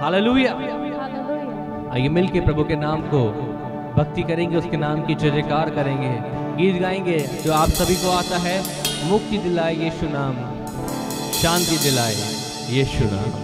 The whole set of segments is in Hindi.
हालेलुया। आइए मिलके प्रभु के नाम को भक्ति करेंगे, उसके नाम की जय जयकार करेंगे, गीत गाएंगे जो आप सभी को आता है। मुक्ति दिलाए यीशु नाम, शांति दिलाए यीशु नाम।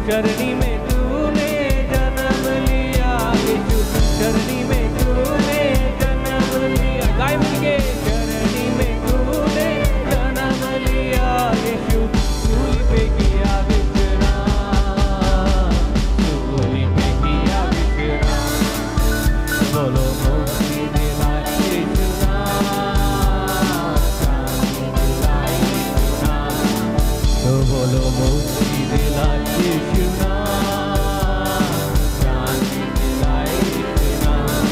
चरनी में तूने जन्म लिया यीशु, चरनी में तूने जन्म लिया। गाय मिलके चरनी में तूने जन्म लिया यीशु, सूली पे किया विश्राम, सूली पे किया विश्राम। बोलो मुक्ति दिलाए यीशु नाम, शांति दिलाए यीशु नाम। तो बोलो मुक्ति दिलाए यीशु नाम, शांति दिलाए यीशु नाम।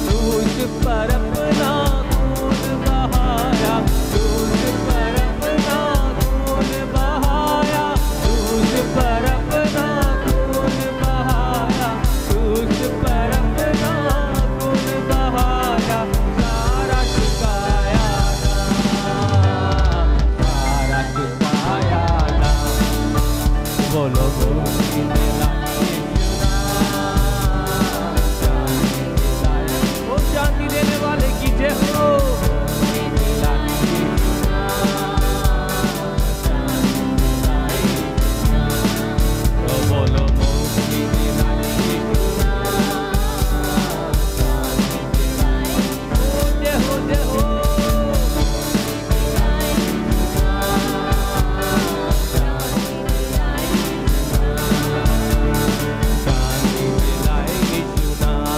तुझ पर अपना खून बहाया, तुझ पर अपना खून बहाया, तुझ पर अपना खून बहाया, तुझ पर अपना खून बहाया। सारा चुकाया नाम, सारा चुकाया नाम। बोलो मुक्ति दिलाए यीशु नाम, शांति दिलाए। ओ शांति देने वाले की जय हो। मुक्ति दिलाए यीशु नाम, शांति दिलाए यीशु नाम। तो बोलो मुक्ति दिलाए यीशु नाम, शांति दिलाए। ओ जय हो जय हो। शांति दिलाए यीशु नाम,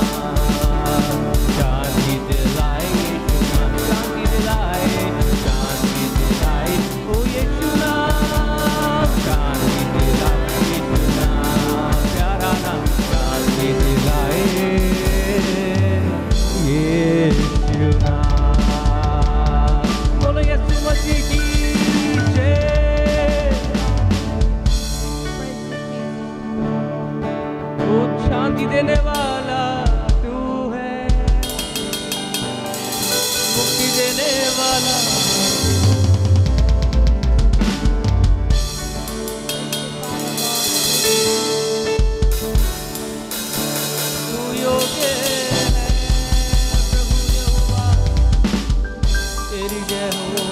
शांति दिलाए यीशु नाम, शांति दिलाए, शांति दिलाए। ओ यीशु नाम, शांति दिलाए यीशु नाम, प्यारा नाम, शांति दिलाए यीशु नाम। बोलो यीशु मसीह की जय। ओ शांति देने वाला तू है, मुक्ति देने वाला। तू योग्य है प्रभु यहोवा, तेरी जय हो।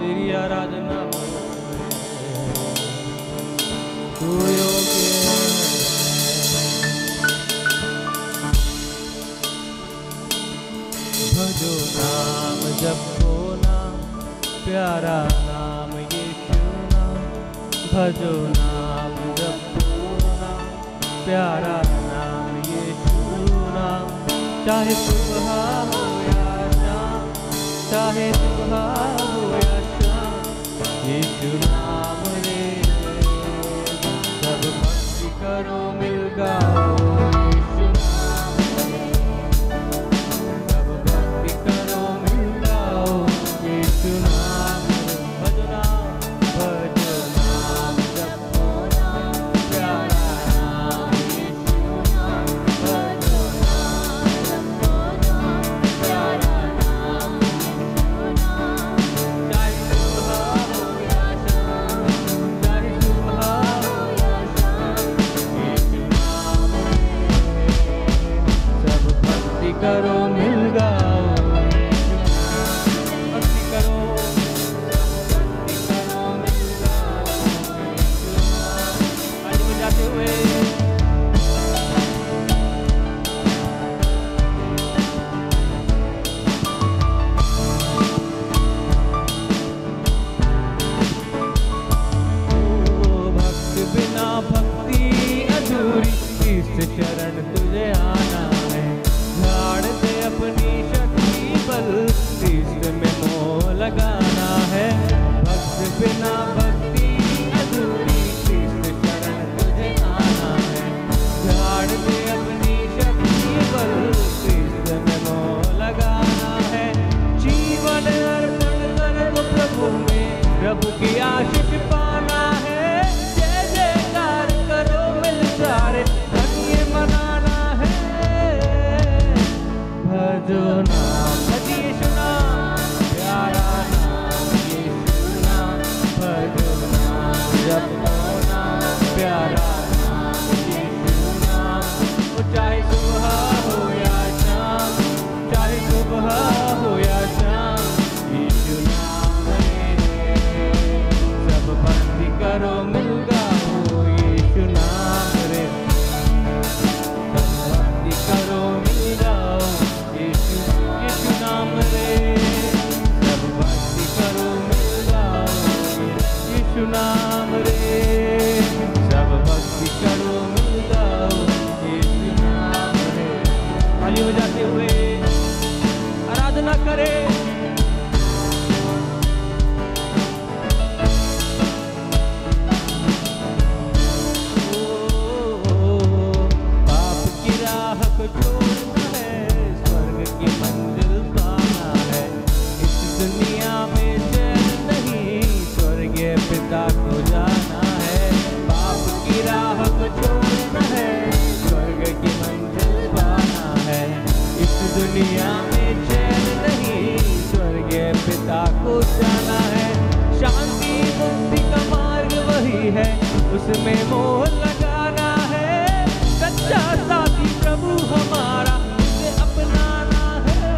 तेरी आराधना हो, तू योग्य है। भजो नाम जपो नाम, प्यारा नाम यीशु नाम। भजो नाम जपो नाम, प्यारा नाम यीशु नाम। चाहे सुबह हो या शाम, चाहे सुबह हो या शाम, यीशु नाम करो मिल गाओ, भक्ति करो, भक्ति करो मिल गाओ। आज बजाते हुए शरण तुझे आना है, झाड़ दे अपनी शक्ति बल, इश्क में मोह लगाना है। भक्त बिना भक्ति अधूरी, इश्क शरण तुझे आना है, झाड़ दे अपनी शक्ति बल, इश्क में मोह लगाना है। जीवन अर्पण कर दो प्रभु में, प्रभु की आशीष पाना है। जय जयकार करो मिल सारे, मनाना है। भजो नाम यीशु नाम, प्यारा नाम यीशु नाम, भजो नाम जपो नाम, प्यारा नाम यीशु नाम। वो चाहे सुबह हो या शाम, चाहे सुबह हो या शाम, यीशु नाम है। सब भक्ति करो मिल गाओ, यीशु नाम रे। करो मिल गाओ, यीशु यीशु नाम रे। सब भक्ति करो मिल गाओ, यीशु नाम रे। सब भक्ति करो मिल गाओ, यीशु नाम रे। ताली बजाते हुए आराधना करें। छोड़ना है, स्वर्ग की मंजिल पाना है। इस दुनिया में चैन नहीं, स्वर्गीय पिता को जाना है। पाप की राह को छोड़ना है, स्वर्ग की मंजिल पाना है। इस दुनिया में चैन नहीं, स्वर्गीय पिता को जाना है। शांति मुक्ति का मार्ग वही है, उसमें मोह लगाना है। सच्चा साथी प्रभु हमारा, उसे अपनाना है।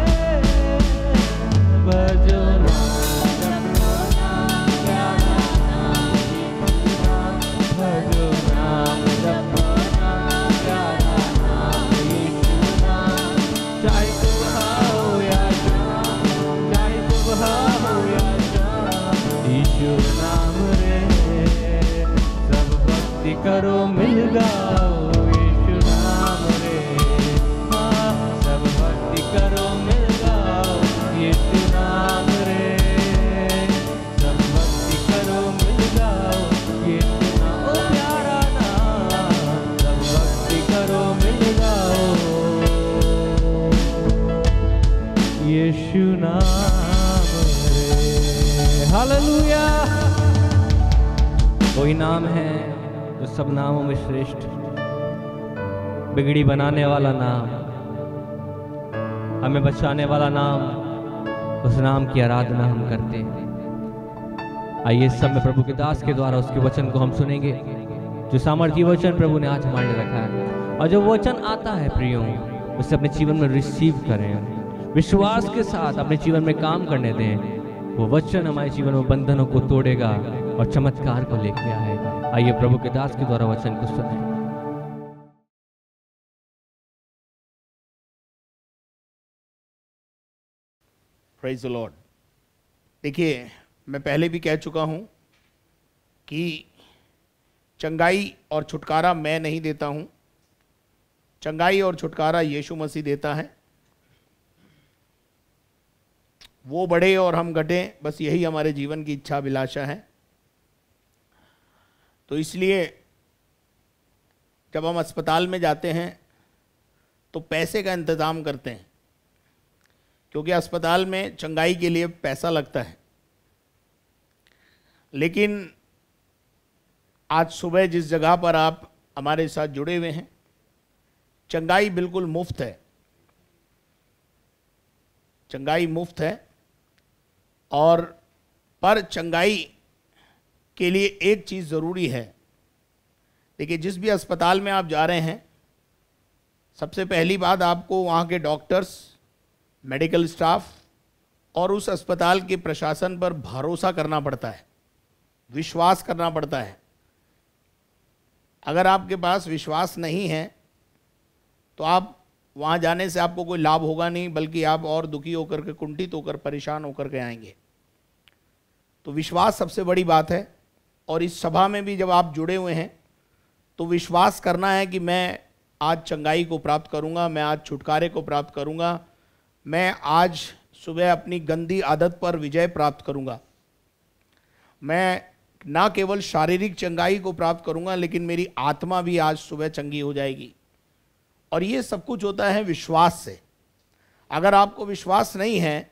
भजो नाम जपो नाम, प्यारा नाम यीशु नाम, भजो नाम जपो नाम, प्यारा नाम यीशु नाम। चाहे सुबह हो या शाम, चाहे सुबह हो या शाम, यीशु नाम रे। सब भक्ति करो मिल गाओ, करो मिल गाओ, यीशु नाम रे। सब भक्ति करो मिल गाओ, यीशु नाम, ओ प्यारा नाम। सब भक्ति करो मिल गाओ, यीशु नाम रे। हालेलुया। कोई नाम है जो सब नामों में श्रेष्ठ, बिगड़ी बनाने वाला नाम, हमें बचाने वाला नाम। उस नाम की आराधना हम करते हैं। आइए सब में प्रभु के दास के द्वारा उसके वचन को हम सुनेंगे, जो सामर्थ्य वचन प्रभु ने आज हमारे लिए रखा है। और जो वचन आता है प्रियो, उसे अपने जीवन में रिसीव करें, विश्वास के साथ अपने जीवन में काम करने दें। वो वचन हमारे जीवन में बंधनों को तोड़ेगा और चमत्कार को लेके आएगा। आइए प्रभु के दास के द्वारा वचन को सुनें। Praise the Lord. देखिए, मैं पहले भी कह चुका हूं कि चंगाई और छुटकारा मैं नहीं देता हूं, चंगाई और छुटकारा यीशु मसीह देता है। वो बढ़े और हम घटें, बस यही हमारे जीवन की इच्छा अभिलाषा है। तो इसलिए जब हम अस्पताल में जाते हैं तो पैसे का इंतज़ाम करते हैं, क्योंकि अस्पताल में चंगाई के लिए पैसा लगता है। लेकिन आज सुबह जिस जगह पर आप हमारे साथ जुड़े हुए हैं, चंगाई बिल्कुल मुफ्त है, चंगाई मुफ्त है। और पर चंगाई के लिए एक चीज़ ज़रूरी है। देखिए, जिस भी अस्पताल में आप जा रहे हैं, सबसे पहली बात, आपको वहाँ के डॉक्टर्स, मेडिकल स्टाफ और उस अस्पताल के प्रशासन पर भरोसा करना पड़ता है, विश्वास करना पड़ता है। अगर आपके पास विश्वास नहीं है तो आप वहाँ जाने से आपको कोई लाभ होगा नहीं, बल्कि आप और दुखी होकर के, कुंठित होकर, परेशान होकर के आएंगे। तो विश्वास सबसे बड़ी बात है। और इस सभा में भी जब आप जुड़े हुए हैं तो विश्वास करना है कि मैं आज चंगाई को प्राप्त करूंगा, मैं आज छुटकारे को प्राप्त करूंगा, मैं आज सुबह अपनी गंदी आदत पर विजय प्राप्त करूंगा, मैं ना केवल शारीरिक चंगाई को प्राप्त करूंगा लेकिन मेरी आत्मा भी आज सुबह चंगी हो जाएगी। और ये सब कुछ होता है विश्वास से। अगर आपको विश्वास नहीं है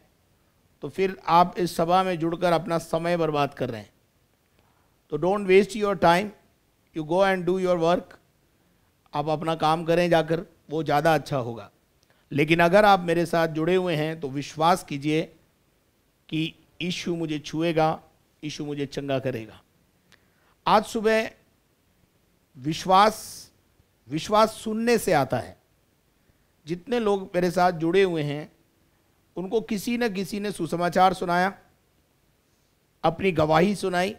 तो फिर आप इस सभा में जुड़कर अपना समय बर्बाद कर रहे हैं। तो don't waste your time, you go and do your work. आप अपना काम करें जाकर, वो ज़्यादा अच्छा होगा। लेकिन अगर आप मेरे साथ जुड़े हुए हैं तो विश्वास कीजिए कि यीशु मुझे छुएगा, यीशु मुझे चंगा करेगा। आज सुबह विश्वास सुनने से आता है। जितने लोग मेरे साथ जुड़े हुए हैं उनको किसी न किसी ने सुसमाचार सुनाया, अपनी गवाही सुनाई,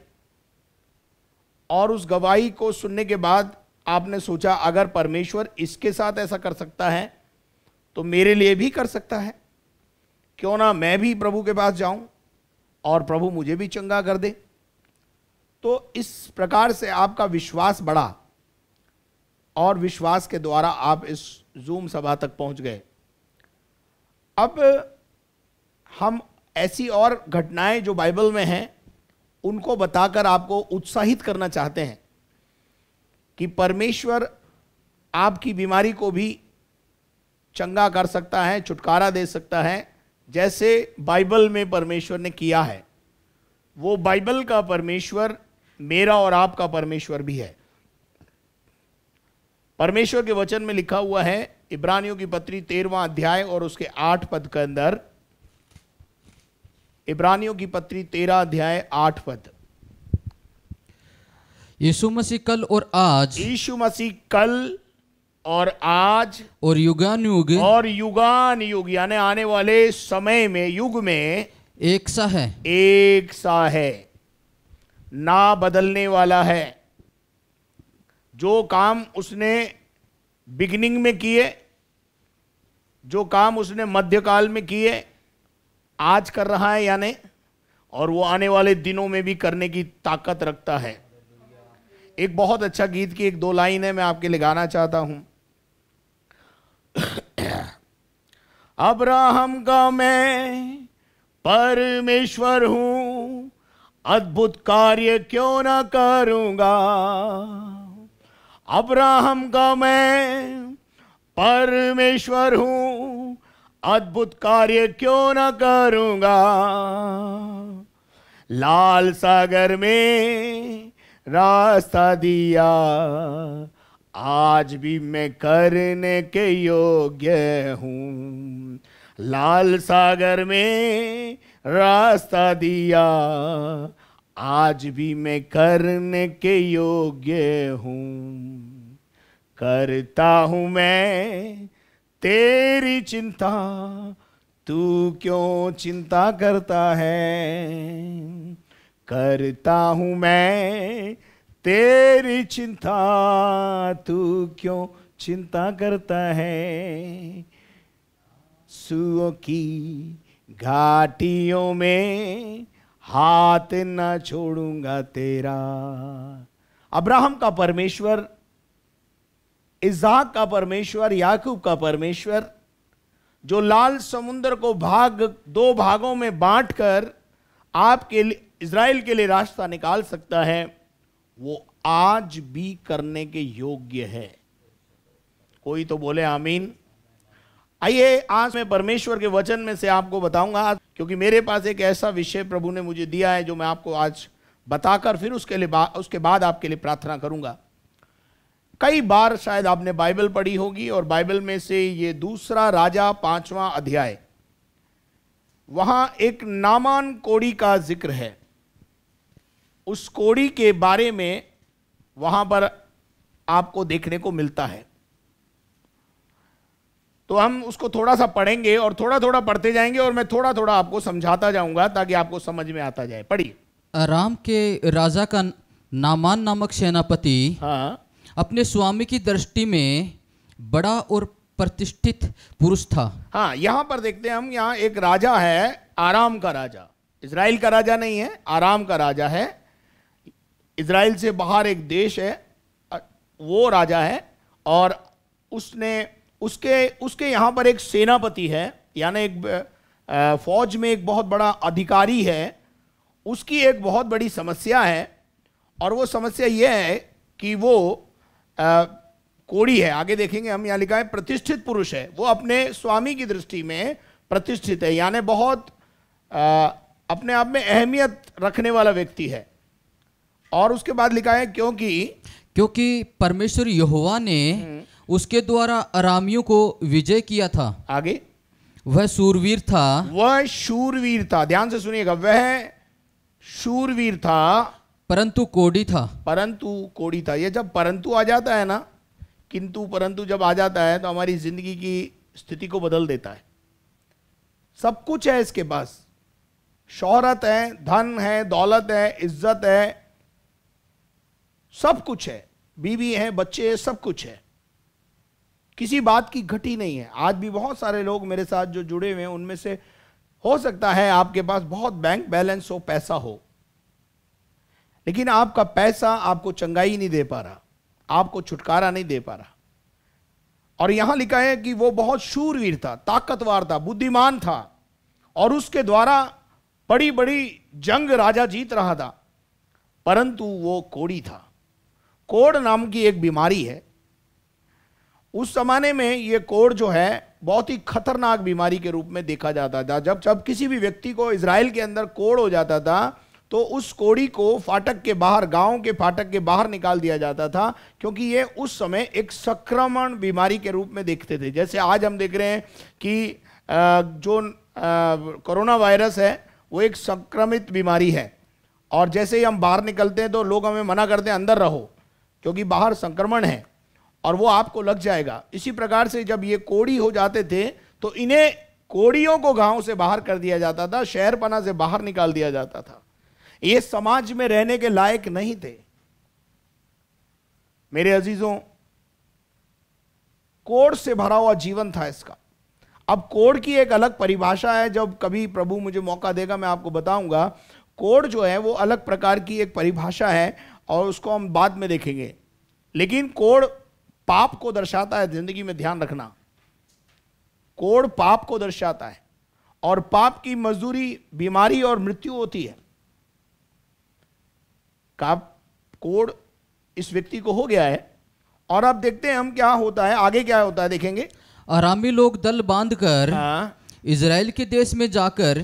और उस गवाही को सुनने के बाद आपने सोचा अगर परमेश्वर इसके साथ ऐसा कर सकता है तो मेरे लिए भी कर सकता है। क्यों ना मैं भी प्रभु के पास जाऊं और प्रभु मुझे भी चंगा कर दे। तो इस प्रकार से आपका विश्वास बढ़ा और विश्वास के द्वारा आप इस जूम सभा तक पहुंच गए। अब हम ऐसी और घटनाएं जो बाइबल में हैं उनको बताकर आपको उत्साहित करना चाहते हैं कि परमेश्वर आपकी बीमारी को भी चंगा कर सकता है, छुटकारा दे सकता है, जैसे बाइबल में परमेश्वर ने किया है। वो बाइबल का परमेश्वर मेरा और आपका परमेश्वर भी है। परमेश्वर के वचन में लिखा हुआ है, इब्रानियों की पत्री 13वां अध्याय और उसके 8 पद के अंदर, इब्रानियों की पत्री 13 अध्याय 8 पद, यीशु मसीह कल और आज, यीशु मसीह कल और आज और युगानुयुग यानी आने वाले समय में, युग में एक सा है, एक सा है, ना बदलने वाला है। जो काम उसने बिगिनिंग में किए, जो काम उसने मध्यकाल में किए, आज कर रहा है यानी, और वो आने वाले दिनों में भी करने की ताकत रखता है। एक बहुत अच्छा गीत की 1-2 लाइन है, मैं आपके लिए गाना चाहता हूं। अब्राहम का मैं परमेश्वर हूं, अद्भुत कार्य क्यों ना करूंगा। अब्राहम का मैं परमेश्वर हूं, अद्भुत कार्य क्यों ना करूंगा। लाल सागर में रास्ता दिया, आज भी मैं करने के योग्य हूँ। लाल सागर में रास्ता दिया, आज भी मैं करने के योग्य हूँ। करता हूँ मैं तेरी चिंता, तू क्यों चिंता करता है। करता हूँ मैं तेरी चिंता, तू क्यों चिंता करता है। सुओं की घाटियों में हाथ न छोड़ूंगा तेरा। अब्राहम का परमेश्वर, इज़हाक का परमेश्वर, याकूब का परमेश्वर, जो लाल समुद्र को 2 भागों में बांटकर आपके लिए, इज़राइल के लिए रास्ता निकाल सकता है, वो आज भी करने के योग्य है। कोई तो बोले आमीन। आइए आज मैं परमेश्वर के वचन में से आपको बताऊंगा, क्योंकि मेरे पास एक ऐसा विषय प्रभु ने मुझे दिया है जो मैं आपको आज बताकर फिर उसके बाद आपके लिए प्रार्थना करूंगा। कई बार शायद आपने बाइबल पढ़ी होगी, और बाइबल में से ये 2 राजा 5वां अध्याय, वहां एक नामान कोढ़ी का जिक्र है। उस कोढ़ी के बारे में वहां पर आपको देखने को मिलता है। तो हम उसको थोड़ा सा पढ़ेंगे और थोड़ा थोड़ा पढ़ते जाएंगे और मैं थोड़ा थोड़ा आपको समझाता जाऊंगा ताकि आपको समझ में आता जाए। पढ़िए। अराम के राजा का नामान नामक सेनापति हाँ अपने स्वामी की दृष्टि में बड़ा और प्रतिष्ठित पुरुष था। हाँ, यहां पर देखते हैं हम, यहाँ एक राजा है, आराम का राजा। इजराइल का राजा नहीं है, आराम का राजा है। इजराइल से बाहर एक देश है, वो राजा है। और उसके यहाँ पर एक सेनापति है, यानी एक फौज में एक बहुत बड़ा अधिकारी है। उसकी एक बहुत बड़ी समस्या है और वो समस्या ये है कि वो कोढ़ी है। आगे देखेंगे हम, यहाँ लिखा है प्रतिष्ठित पुरुष है। वो अपने स्वामी की दृष्टि में प्रतिष्ठित है, यानी बहुत अपने आप में अहमियत रखने वाला व्यक्ति है। और उसके बाद लिखा है क्योंकि परमेश्वर यहोवा ने उसके द्वारा अरामियों को विजय किया था। आगे, वह शूरवीर था। वह शूरवीर था, ध्यान से सुनिएगा, वह शूरवीर था परंतु कोढ़ी था। परंतु कोढ़ी था। ये जब परंतु आ जाता है ना, किंतु परंतु जब आ जाता है तो हमारी जिंदगी की स्थिति को बदल देता है। सब कुछ है इसके पास, शोहरत है, धन है, दौलत है, इज्जत है, सब कुछ है, बीवी है, बच्चे है, सब कुछ है, किसी बात की घटी नहीं है। आज भी बहुत सारे लोग मेरे साथ जो जुड़े हुए हैं, उनमें से हो सकता है आपके पास बहुत बैंक बैलेंस हो, पैसा हो, लेकिन आपका पैसा आपको चंगाई नहीं दे पा रहा, आपको छुटकारा नहीं दे पा रहा। और यहां लिखा है कि वो बहुत शूरवीर था, ताकतवर था, बुद्धिमान था और उसके द्वारा बड़ी बड़ी जंग राजा जीत रहा था, परंतु वो कोढ़ी था। कोढ़ नाम की एक बीमारी है। उस जमाने में ये कोढ़ जो है बहुत ही खतरनाक बीमारी के रूप में देखा जाता था। जब किसी भी व्यक्ति को इजराइल के अंदर कोढ़ हो जाता था तो उस कोढ़ी को फाटक के बाहर, गांव के फाटक के बाहर निकाल दिया जाता था, क्योंकि ये उस समय एक संक्रमण बीमारी के रूप में देखते थे। जैसे आज हम देख रहे हैं कि जो कोरोना वायरस है वो एक संक्रमित बीमारी है, और जैसे ही हम बाहर निकलते हैं तो लोग हमें मना करते हैं अंदर रहो क्योंकि बाहर संक्रमण है और वो आपको लग जाएगा। इसी प्रकार से जब ये कोढ़ी हो जाते थे तो इन्हें, कोढ़ियों को गांव से बाहर कर दिया जाता था, शहरपना से बाहर निकाल दिया जाता था। ये समाज में रहने के लायक नहीं थे। मेरे अजीजों, कोढ़ से भरा हुआ जीवन था इसका। अब कोढ़ की एक अलग परिभाषा है, जब कभी प्रभु मुझे मौका देगा मैं आपको बताऊंगा। कोढ़ जो है वो अलग प्रकार की एक परिभाषा है और उसको हम बाद में देखेंगे। लेकिन कोढ़ पाप को दर्शाता है, जिंदगी में ध्यान रखना। कोढ़ पाप को दर्शाता है और पाप की मजदूरी बीमारी और मृत्यु होती है। कोढ़ इस व्यक्ति को हो गया है और अब देखते हैं हम क्या होता है, आगे क्या होता है देखेंगे। अरामी लोग दल बांधकर इजराइल के देश में जाकर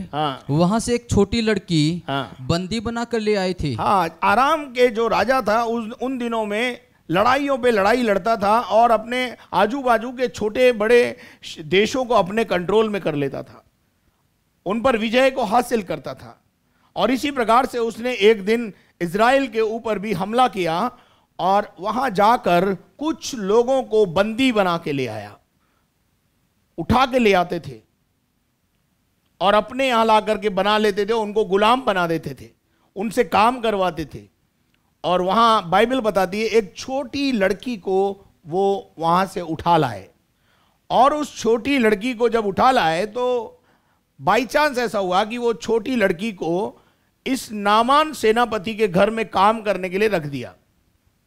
वहां से एक छोटी लड़की बंदी बनाकर ले आए थे। आराम के जो राजा था उन दिनों में लड़ाइयों पे लड़ाई लड़ता था और अपने आजू बाजू के छोटे बड़े देशों को अपने कंट्रोल में कर लेता था, उन पर विजय को हासिल करता था। और इसी प्रकार से उसने एक दिन इजराइल के ऊपर भी हमला किया और वहां जाकर कुछ लोगों को बंदी बना के ले आया, उठा के ले आते थे और अपने यहां ला करके बना लेते थे, उनको गुलाम बना देते थे, उनसे काम करवाते थे। और वहां बाइबल बताती है एक छोटी लड़की को वो वहां से उठा लाए, और उस छोटी लड़की को जब उठा लाए तो बाई चांस ऐसा हुआ कि वो छोटी लड़की को इस नामान सेनापति के घर में काम करने के लिए रख दिया।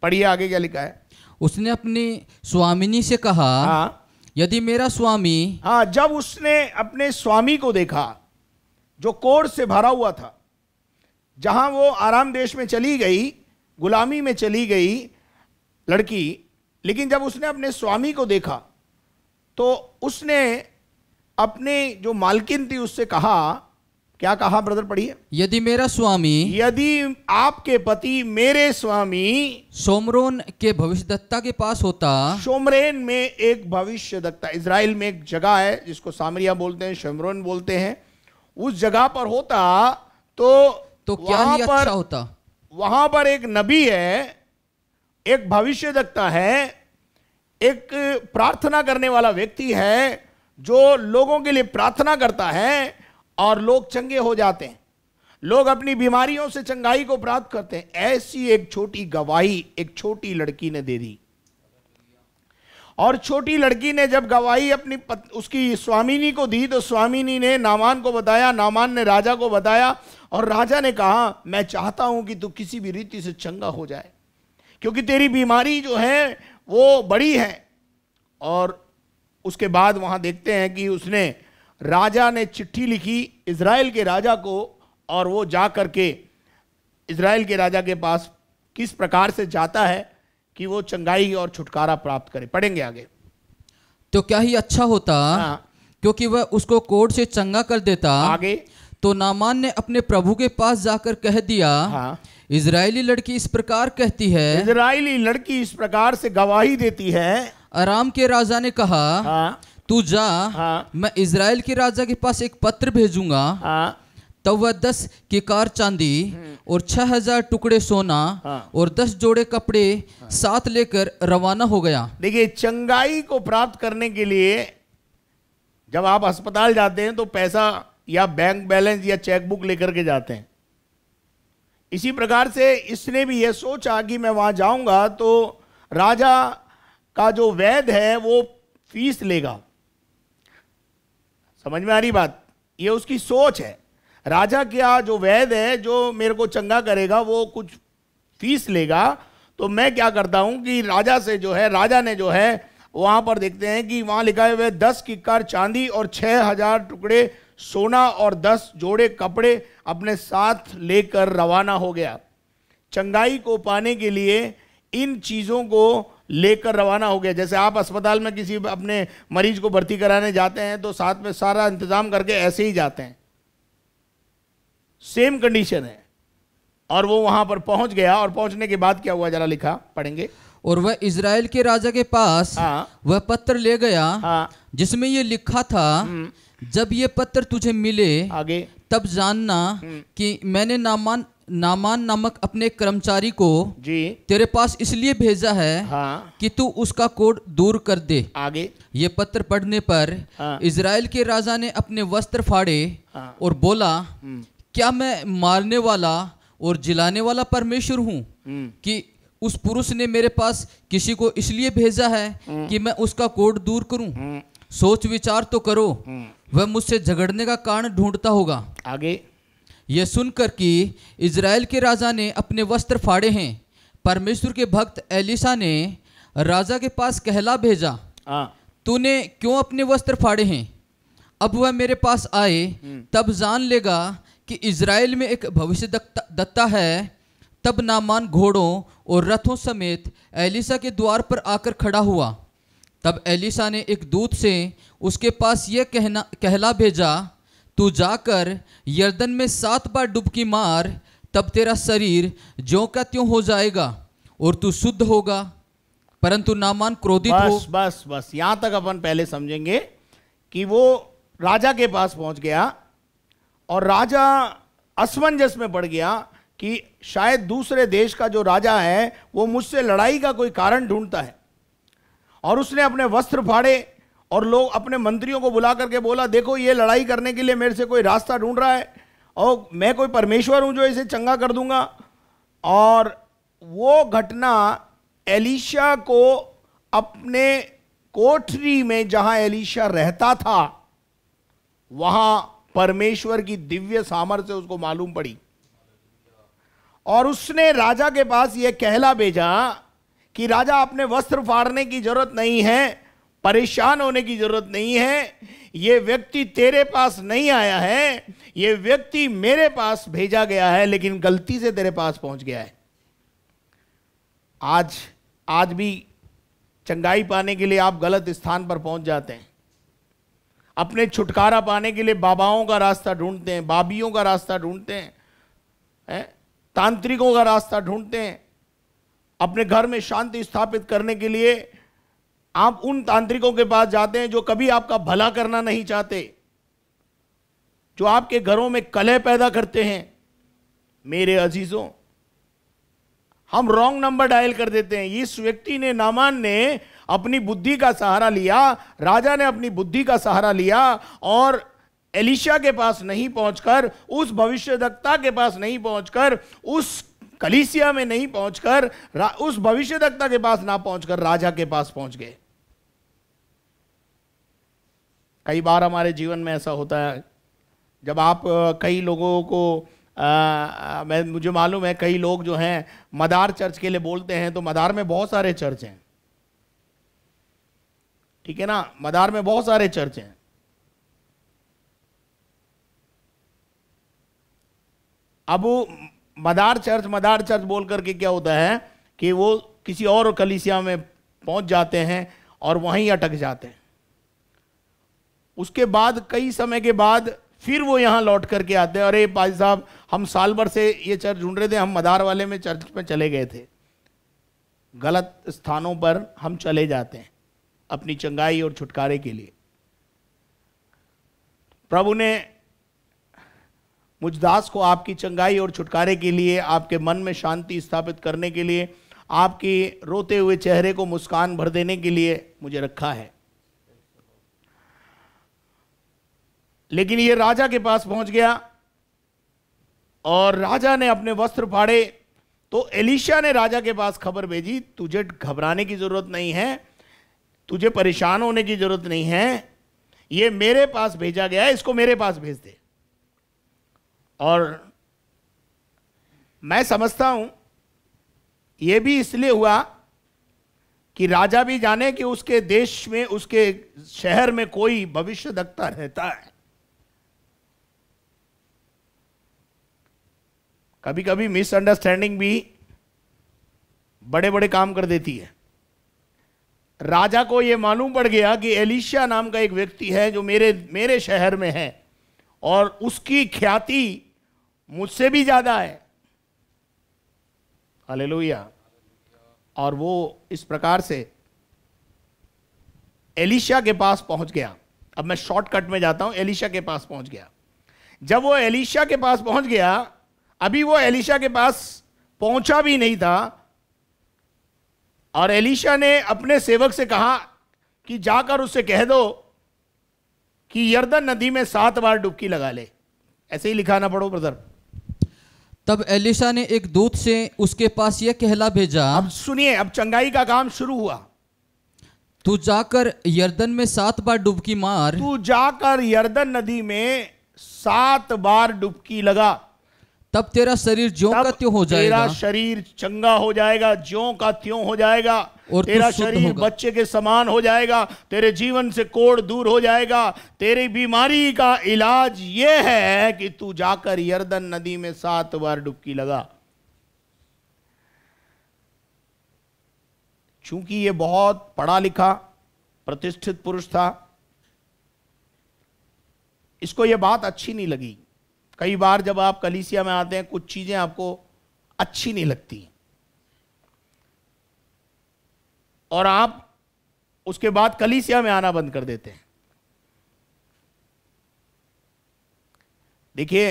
पढ़िए आगे क्या लिखा है। उसने अपनी स्वामिनी से कहा, यदि मेरा स्वामी। जब उसने अपने स्वामी को देखा जो कोढ़ से भरा हुआ था, जहां वो आराम देश में चली गई, गुलामी में चली गई लड़की, लेकिन जब उसने अपने स्वामी को देखा तो उसने अपने जो मालकिन थी उससे कहा, क्या कहा ब्रदर पढ़िए। यदि मेरा स्वामी, यदि आपके पति मेरे स्वामी शोमरोन के भविष्यद्वक्ता के पास होता। शोमरेन में एक भविष्यद्वक्ता, इजराइल में एक जगह है जिसको सामरिया बोलते हैं, शोमरोन बोलते हैं, उस जगह पर होता तो क्या ही अच्छा होता। वहां पर एक नबी है, एक भविष्यद्वक्ता है, एक प्रार्थना करने वाला व्यक्ति है, जो लोगों के लिए प्रार्थना करता है और लोग चंगे हो जाते हैं, लोग अपनी बीमारियों से चंगाई को प्राप्त करते हैं। ऐसी एक छोटी गवाही एक छोटी लड़की ने दे दी। और छोटी लड़की ने जब गवाही अपनी उसकी स्वामिनी को दी, तो स्वामिनी ने नामान को बताया, नामान ने राजा को बताया, और राजा ने कहा मैं चाहता हूं कि तू किसी भी रीति से चंगा हो जाए, क्योंकि तेरी बीमारी जो है वो बड़ी है। और उसके बाद वहां देखते हैं कि उसने, राजा ने चिट्ठी लिखी इजराइल के राजा को, और वो जा करके इजराइल के राजा के पास किस प्रकार से जाता है कि वो चंगाई और छुटकारा प्राप्त करे। पढ़ेंगे आगे। तो क्या ही अच्छा होता क्योंकि वह उसको कोढ़ से चंगा कर देता। आगे। तो नामान ने अपने प्रभु के पास जाकर कह दिया, इजरायली लड़की इस प्रकार कहती है। इजरायली लड़की इस प्रकार से गवाही देती है। अराम के राजा ने कहा, तू जा, मैं इजराइल के राजा के पास एक पत्र भेजूंगा। तब वह 10 किकार चांदी और 6000 टुकड़े सोना और 10 जोड़े कपड़े साथ लेकर रवाना हो गया। देखिए, चंगाई को प्राप्त करने के लिए जब आप अस्पताल जाते हैं तो पैसा या बैंक बैलेंस या चेकबुक लेकर के जाते हैं। इसी प्रकार से इसने भी यह सोचा कि मैं वहां जाऊंगा तो राजा का जो वैद्य है वो फीस लेगा। समझ में आ रही बात? ये उसकी सोच है। राजा क्या, जो वैद्य है जो मेरे को चंगा करेगा वो कुछ फीस लेगा, तो मैं क्या करता हूं कि राजा से जो है, राजा ने जो है वहां पर देखते हैं कि वहां लिखा है 10 किक्कार चांदी और 6000 टुकड़े सोना और 10 जोड़े कपड़े अपने साथ लेकर रवाना हो गया। चंगाई को पाने के लिए इन चीजों को लेकर रवाना हो गया। जैसे आप अस्पताल में किसी अपने मरीज को भर्ती कराने जाते हैं तो साथ में सारा इंतजाम करके ऐसे ही जाते हैं, सेम कंडीशन है। और वो वहां पर पहुंच गया, और पहुंचने के बाद क्या हुआ जरा लिखा, पढ़ेंगे। और वह इजराइल के राजा के पास वह पत्र ले गया जिसमें ये लिखा था, जब ये पत्र तुझे मिले आगे तब जानना कि मैंने नामान नामक अपने कर्मचारी को तेरे पास इसलिए भेजा है कि तू उसका कोढ़ दूर कर दे। आगे। ये पत्र पढ़ने पर इजराइल के राजा ने अपने वस्त्र फाड़े और बोला, क्या मैं मारने वाला और जिलाने वाला परमेश्वर हूँ कि उस पुरुष ने मेरे पास किसी को इसलिए भेजा है कि मैं उसका कोढ़ दूर करूं? सोच विचार तो करो, वह मुझसे झगड़ने का कारण ढूंढता होगा। आगे। यह सुनकर कि इजराइल के राजा ने अपने वस्त्र फाड़े हैं, परमेश्वर के भक्त एलीशा ने राजा के पास कहला भेजा, तूने क्यों अपने वस्त्र फाड़े हैं? अब वह मेरे पास आए तब जान लेगा कि इजराइल में एक भविष्यद्वक्ता है। तब नामान घोड़ों और रथों समेत एलीशा के द्वार पर आकर खड़ा हुआ। तब एलीशा ने एक दूत से उसके पास यह कहला भेजा, तू जाकर यरदन में 7 बार डुबकी मार, तब तेरा शरीर ज्यों का त्यों हो जाएगा और तू शुद्ध होगा। परंतु नामान क्रोधित हो। बस यहां तक अपन पहले समझेंगे कि वो राजा के पास पहुंच गया और राजा असमंजस में पड़ गया कि शायद दूसरे देश का जो राजा है वो मुझसे लड़ाई का कोई कारण ढूंढता है। और उसने अपने वस्त्र फाड़े और लोग अपने मंत्रियों को बुला करके बोला, देखो ये लड़ाई करने के लिए मेरे से कोई रास्ता ढूंढ रहा है और मैं कोई परमेश्वर हूं जो इसे चंगा कर दूंगा। और वो घटना एलीशा को अपने कोठरी में जहां एलीशा रहता था वहां परमेश्वर की दिव्य सामर्थ्य उसको मालूम पड़ी और उसने राजा के पास यह कहला भेजा कि राजा, अपने वस्त्र फाड़ने की जरूरत नहीं है, परेशान होने की जरूरत नहीं है, यह व्यक्ति तेरे पास नहीं आया है, यह व्यक्ति मेरे पास भेजा गया है, लेकिन गलती से तेरे पास पहुंच गया है। आज भी चंगाई पाने के लिए आप गलत स्थान पर पहुंच जाते हैं। अपने छुटकारा पाने के लिए बाबाओं का रास्ता ढूंढते हैं, बाबियों का रास्ता ढूंढते हैं, तांत्रिकों का रास्ता ढूंढते हैं। अपने घर में शांति स्थापित करने के लिए आप उन तांत्रिकों के पास जाते हैं जो कभी आपका भला करना नहीं चाहते, जो आपके घरों में कलह पैदा करते हैं। मेरे अजीजों, हम रॉन्ग नंबर डायल कर देते हैं। इस व्यक्ति ने, नामान ने अपनी बुद्धि का सहारा लिया, राजा ने अपनी बुद्धि का सहारा लिया और एलीशा के पास नहीं पहुंचकर, उस भविष्यद्वक्ता के पास नहीं पहुंचकर, उस कलीसिया में नहीं पहुंचकर, उस भविष्यद्वक्ता के पास ना पहुंचकर राजा के पास पहुंच गए। कई बार हमारे जीवन में ऐसा होता है, जब आप कई लोगों को मुझे मालूम है कई लोग जो हैं मदार चर्च के लिए बोलते हैं, तो मदार में बहुत सारे चर्च हैं, ठीक है ना, मदार में बहुत सारे चर्च हैं। अब वो मदार चर्च बोल करके क्या होता है कि वो किसी और कलीसिया में पहुंच जाते हैं और वहीं अटक जाते हैं। उसके बाद कई समय के बाद फिर वो यहां लौट करके आते हैं, अरे भाई साहब हम साल भर से ये चर्च ढूंढ रहे थे, हम मदार वाले में चर्च में चले गए थे। गलत स्थानों पर हम चले जाते हैं अपनी चंगाई और छुटकारे के लिए। प्रभु ने मुझ दास को आपकी चंगाई और छुटकारे के लिए, आपके मन में शांति स्थापित करने के लिए, आपके रोते हुए चेहरे को मुस्कान भर देने के लिए मुझे रखा है। लेकिन ये राजा के पास पहुंच गया और राजा ने अपने वस्त्र फाड़े, तो एलीशा ने राजा के पास खबर भेजी, तुझे घबराने की जरूरत नहीं है, तुझे परेशान होने की जरूरत नहीं है, ये मेरे पास भेजा गया है, इसको मेरे पास भेज दे। और मैं समझता हूं यह भी इसलिए हुआ कि राजा भी जाने कि उसके देश में, उसके शहर में कोई भविष्यद्वक्ता रहता है। कभी कभी मिसअंडरस्टैंडिंग भी बड़े बड़े काम कर देती है। राजा को यह मालूम पड़ गया कि एलीशा नाम का एक व्यक्ति है जो मेरे शहर में है और उसकी ख्याति मुझसे भी ज्यादा है। हालेलुया। और वो इस प्रकार से एलीशा के पास पहुंच गया। अब मैं शॉर्टकट में जाता हूं, एलीशा के पास पहुंच गया। जब वो एलीशा के पास पहुंच गया, अभी वो एलीशा के पास पहुंचा भी नहीं था और एलीशा ने अपने सेवक से कहा कि जाकर उससे कह दो कि यरदन नदी में 7 बार डुबकी लगा ले। ऐसे ही लिखा ना पढ़ो ब्रदर। तब एलीशा ने एक दूत से उसके पास यह कहला भेजा। अब सुनिए, अब चंगाई का काम शुरू हुआ। तू जाकर यरदन में 7 बार डुबकी मार। तू जाकर यरदन नदी में 7 बार डुबकी लगा, तब तेरा शरीर ज्यों का त्यों हो जाएगा। तेरा शरीर चंगा हो जाएगा, ज्यों का त्यों हो जाएगा, और तेरा शरीर बच्चे के समान हो जाएगा, तेरे जीवन से कोढ़ दूर हो जाएगा। तेरी बीमारी का इलाज यह है कि तू जाकर यरदन नदी में 7 बार डुबकी लगा। चूंकि ये बहुत पढ़ा लिखा प्रतिष्ठित पुरुष था, इसको यह बात अच्छी नहीं लगी। कई बार जब आप कलीसिया में आते हैं, कुछ चीजें आपको अच्छी नहीं लगती और आप उसके बाद कलीसिया में आना बंद कर देते हैं। देखिए,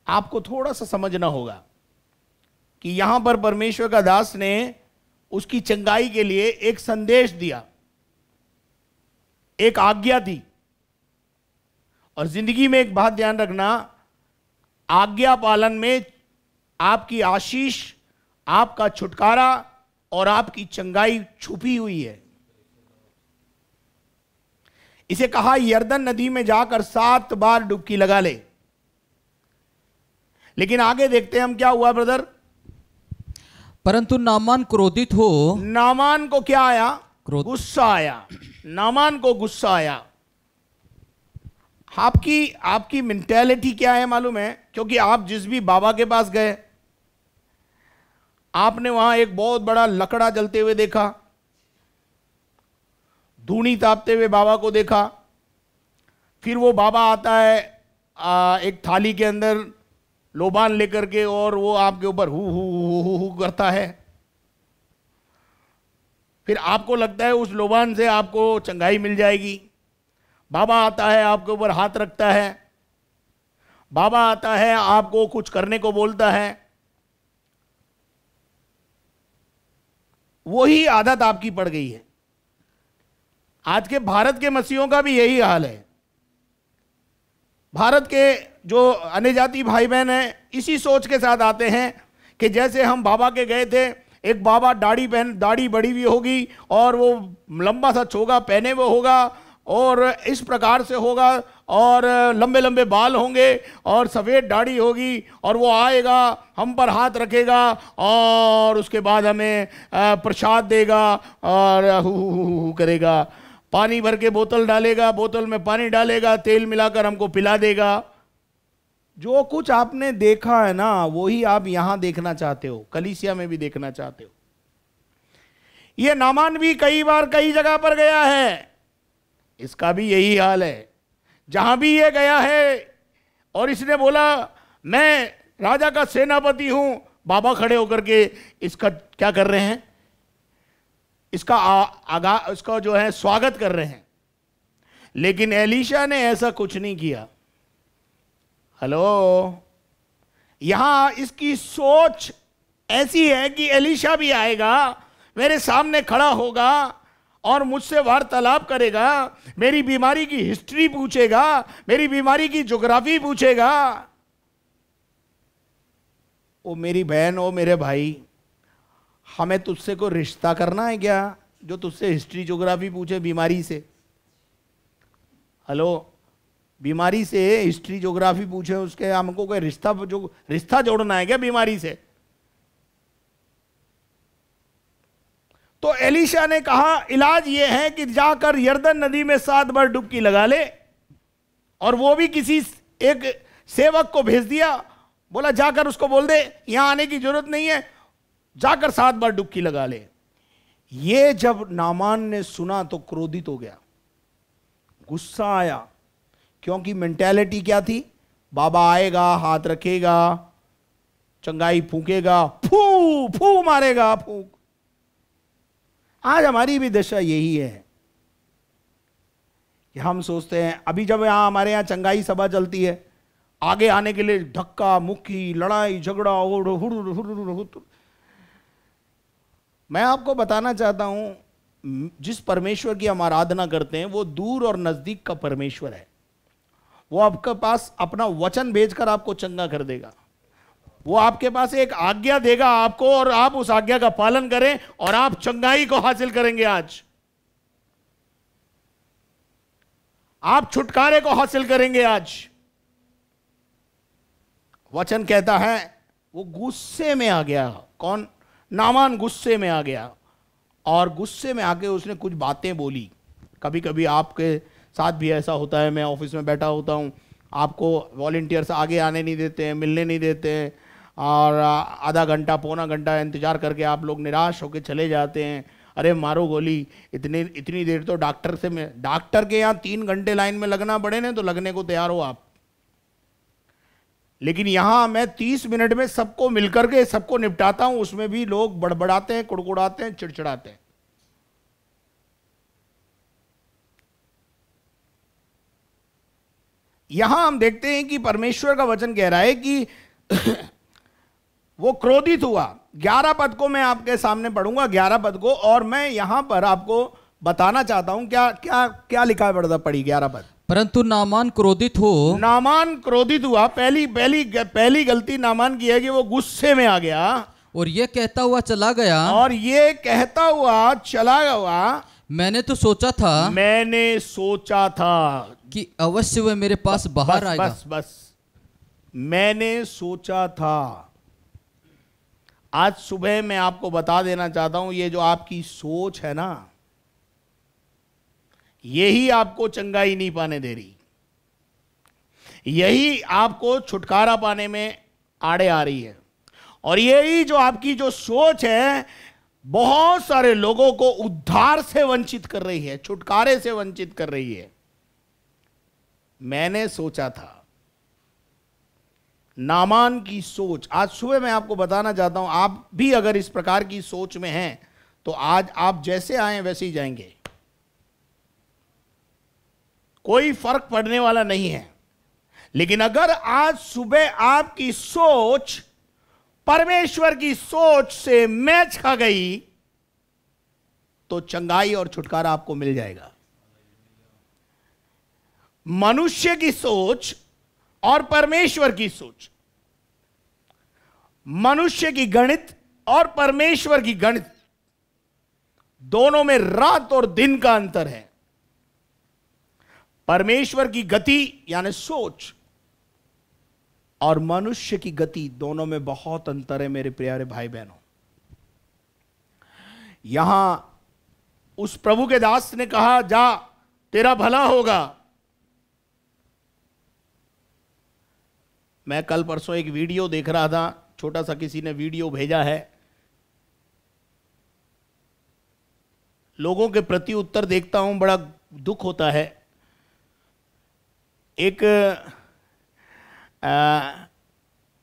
आपको थोड़ा सा समझना होगा कि यहां पर परमेश्वर का दास ने उसकी चंगाई के लिए एक संदेश दिया, एक आज्ञा दी। और जिंदगी में एक बात ध्यान रखना, आज्ञा पालन में आपकी आशीष, आपका छुटकारा और आपकी चंगाई छुपी हुई है। इसे कहा यरदन नदी में जाकर 7 बार डुबकी लगा ले। लेकिन आगे देखते हैं हम क्या हुआ ब्रदर। परंतु नामान क्रोधित हो। नामान को क्या आया? गुस्सा आया। नामान को गुस्सा आया। आपकी मेंटेलिटी क्या है मालूम है? क्योंकि आप जिस भी बाबा के पास गए, आपने वहां एक बहुत बड़ा लकड़ा जलते हुए देखा, धूनी तापते हुए बाबा को देखा। फिर वो बाबा आता है एक थाली के अंदर लोबान लेकर के और वो आपके ऊपर who who who who who करता है। फिर आपको लगता है उस लोबान से आपको चंगाई मिल जाएगी। बाबा आता है, आपके ऊपर हाथ रखता है। बाबा आता है, आपको कुछ करने को बोलता है। वही आदत आपकी पड़ गई है। आज के भारत के मसीहों का भी यही हाल है। भारत के जो अन्य जाति भाई बहन हैं इसी सोच के साथ आते हैं कि जैसे हम बाबा के गए थे, एक बाबा दाढ़ी बड़ी हुई होगी और वो लंबा सा चोगा पहने हुए होगा और इस प्रकार से होगा और लंबे लंबे बाल होंगे और सफ़ेद दाढ़ी होगी और वो आएगा, हम पर हाथ रखेगा और उसके बाद हमें प्रसाद देगा और हु करेगा, पानी भर के बोतल डालेगा, बोतल में पानी डालेगा, तेल मिलाकर हमको पिला देगा। जो कुछ आपने देखा है ना वही आप यहां देखना चाहते हो, कलीसिया में भी देखना चाहते हो। ये नामान भी कई बार कई जगह पर गया है, इसका भी यही हाल है। जहां भी ये गया है और इसने बोला मैं राजा का सेनापति हूं, बाबा खड़े होकर के इसका क्या कर रहे हैं, इसका जो है स्वागत कर रहे हैं। लेकिन एलीशा ने ऐसा कुछ नहीं किया। हेलो, यहां इसकी सोच ऐसी है कि एलीशा भी आएगा, मेरे सामने खड़ा होगा और मुझसे वार्तालाप करेगा, मेरी बीमारी की हिस्ट्री पूछेगा, मेरी बीमारी की ज्योग्राफी पूछेगा। ओ मेरी बहन, ओ मेरे भाई, हमें तुझसे कोई रिश्ता करना है क्या जो तुझसे हिस्ट्री ज्योग्राफी पूछे बीमारी से? हेलो, बीमारी से हिस्ट्री ज्योग्राफी पूछे, उसके हमको कोई रिश्ता जोड़ना है क्या बीमारी से? तो एलीशा ने कहा इलाज यह है कि जाकर यर्दन नदी में 7 बार डुबकी लगा ले, और वो भी किसी एक सेवक को भेज दिया, बोला जाकर उसको बोल दे यहां आने की जरूरत नहीं है, जाकर 7 बार डुबकी लगा ले। ये जब नामान ने सुना तो क्रोधित हो गया, गुस्सा आया, क्योंकि मेंटालिटी क्या थी, बाबा आएगा, हाथ रखेगा, चंगाई फूकेगा, फू फू मारेगा, फूक। आज हमारी भी दशा यही है कि हम सोचते हैं, अभी जब यहां हमारे यहां चंगाई सभा चलती है, आगे आने के लिए धक्का मुक्की, लड़ाई झगड़ा, मैं आपको बताना चाहता हूं जिस परमेश्वर की हम आराधना करते हैं वो दूर और नजदीक का परमेश्वर है। वो आपके पास अपना वचन भेजकर आपको चंगा कर देगा। वो आपके पास एक आज्ञा देगा आपको, और आप उस आज्ञा का पालन करें और आप चंगाई को हासिल करेंगे। आज आप छुटकारे को हासिल करेंगे। आज वचन कहता है वो गुस्से में आ गया। कौन? नामान गुस्से में आ गया, और गुस्से में आके उसने कुछ बातें बोली। कभी कभी आपके साथ भी ऐसा होता है, मैं ऑफिस में बैठा होता हूं, आपको वॉलंटियर्स आगे आने नहीं देते हैं, मिलने नहीं देते हैं, और आधा घंटा पौना घंटा इंतजार करके आप लोग निराश होकर चले जाते हैं। अरे मारो गोली, इतनी देर तो डॉक्टर के यहाँ 3 घंटे लाइन में लगना पड़े ना, तो लगने को तैयार हो आप। लेकिन यहां मैं 30 मिनट में सबको मिलकर के सबको निपटाता हूं, उसमें भी लोग बड़बड़ाते हैं, कुड़कुड़ाते हैं, चिड़चिड़ाते हैं। यहां हम देखते हैं कि परमेश्वर का वचन कह रहा है कि वो क्रोधित हुआ। 11 पद को मैं आपके सामने पढ़ूंगा, 11 पद को, और मैं यहां पर आपको बताना चाहता हूं क्या क्या क्या लिखा है। पढ़ी 11 पद। परंतु नामान क्रोधित हुआ। पहली गलती नामान की है कि वो गुस्से में आ गया, और ये कहता हुआ चला गया, मैंने तो सोचा था कि अवश्य वह मेरे पास बाहर आएगा। बस मैंने सोचा था। आज सुबह मैं आपको बता देना चाहता हूं, ये जो आपकी सोच है ना, यही आपको चंगाई नहीं पाने दे रही, यही आपको छुटकारा पाने में आड़े आ रही है। और यही जो आपकी जो सोच है, बहुत सारे लोगों को उद्धार से वंचित कर रही है, छुटकारे से वंचित कर रही है। मैंने सोचा था, नामान की सोच। आज सुबह मैं आपको बताना चाहता हूं, आप भी अगर इस प्रकार की सोच में हैं तो आज आप जैसे आए वैसे ही जाएंगे, कोई फर्क पड़ने वाला नहीं है। लेकिन अगर आज सुबह आपकी सोच परमेश्वर की सोच से मैच खा गई तो चंगाई और छुटकारा आपको मिल जाएगा। मनुष्य की सोच और परमेश्वर की सोच, मनुष्य की गणित और परमेश्वर की गणित, दोनों में रात और दिन का अंतर है। परमेश्वर की गति यानी सोच और मनुष्य की गति, दोनों में बहुत अंतर है मेरे प्यारे भाई बहनों। यहां उस प्रभु के दास ने कहा, जा तेरा भला होगा। मैं कल परसों एक वीडियो देख रहा था, छोटा सा किसी ने वीडियो भेजा है, लोगों के प्रति उत्तर देखता हूं, बड़ा दुख होता है। एक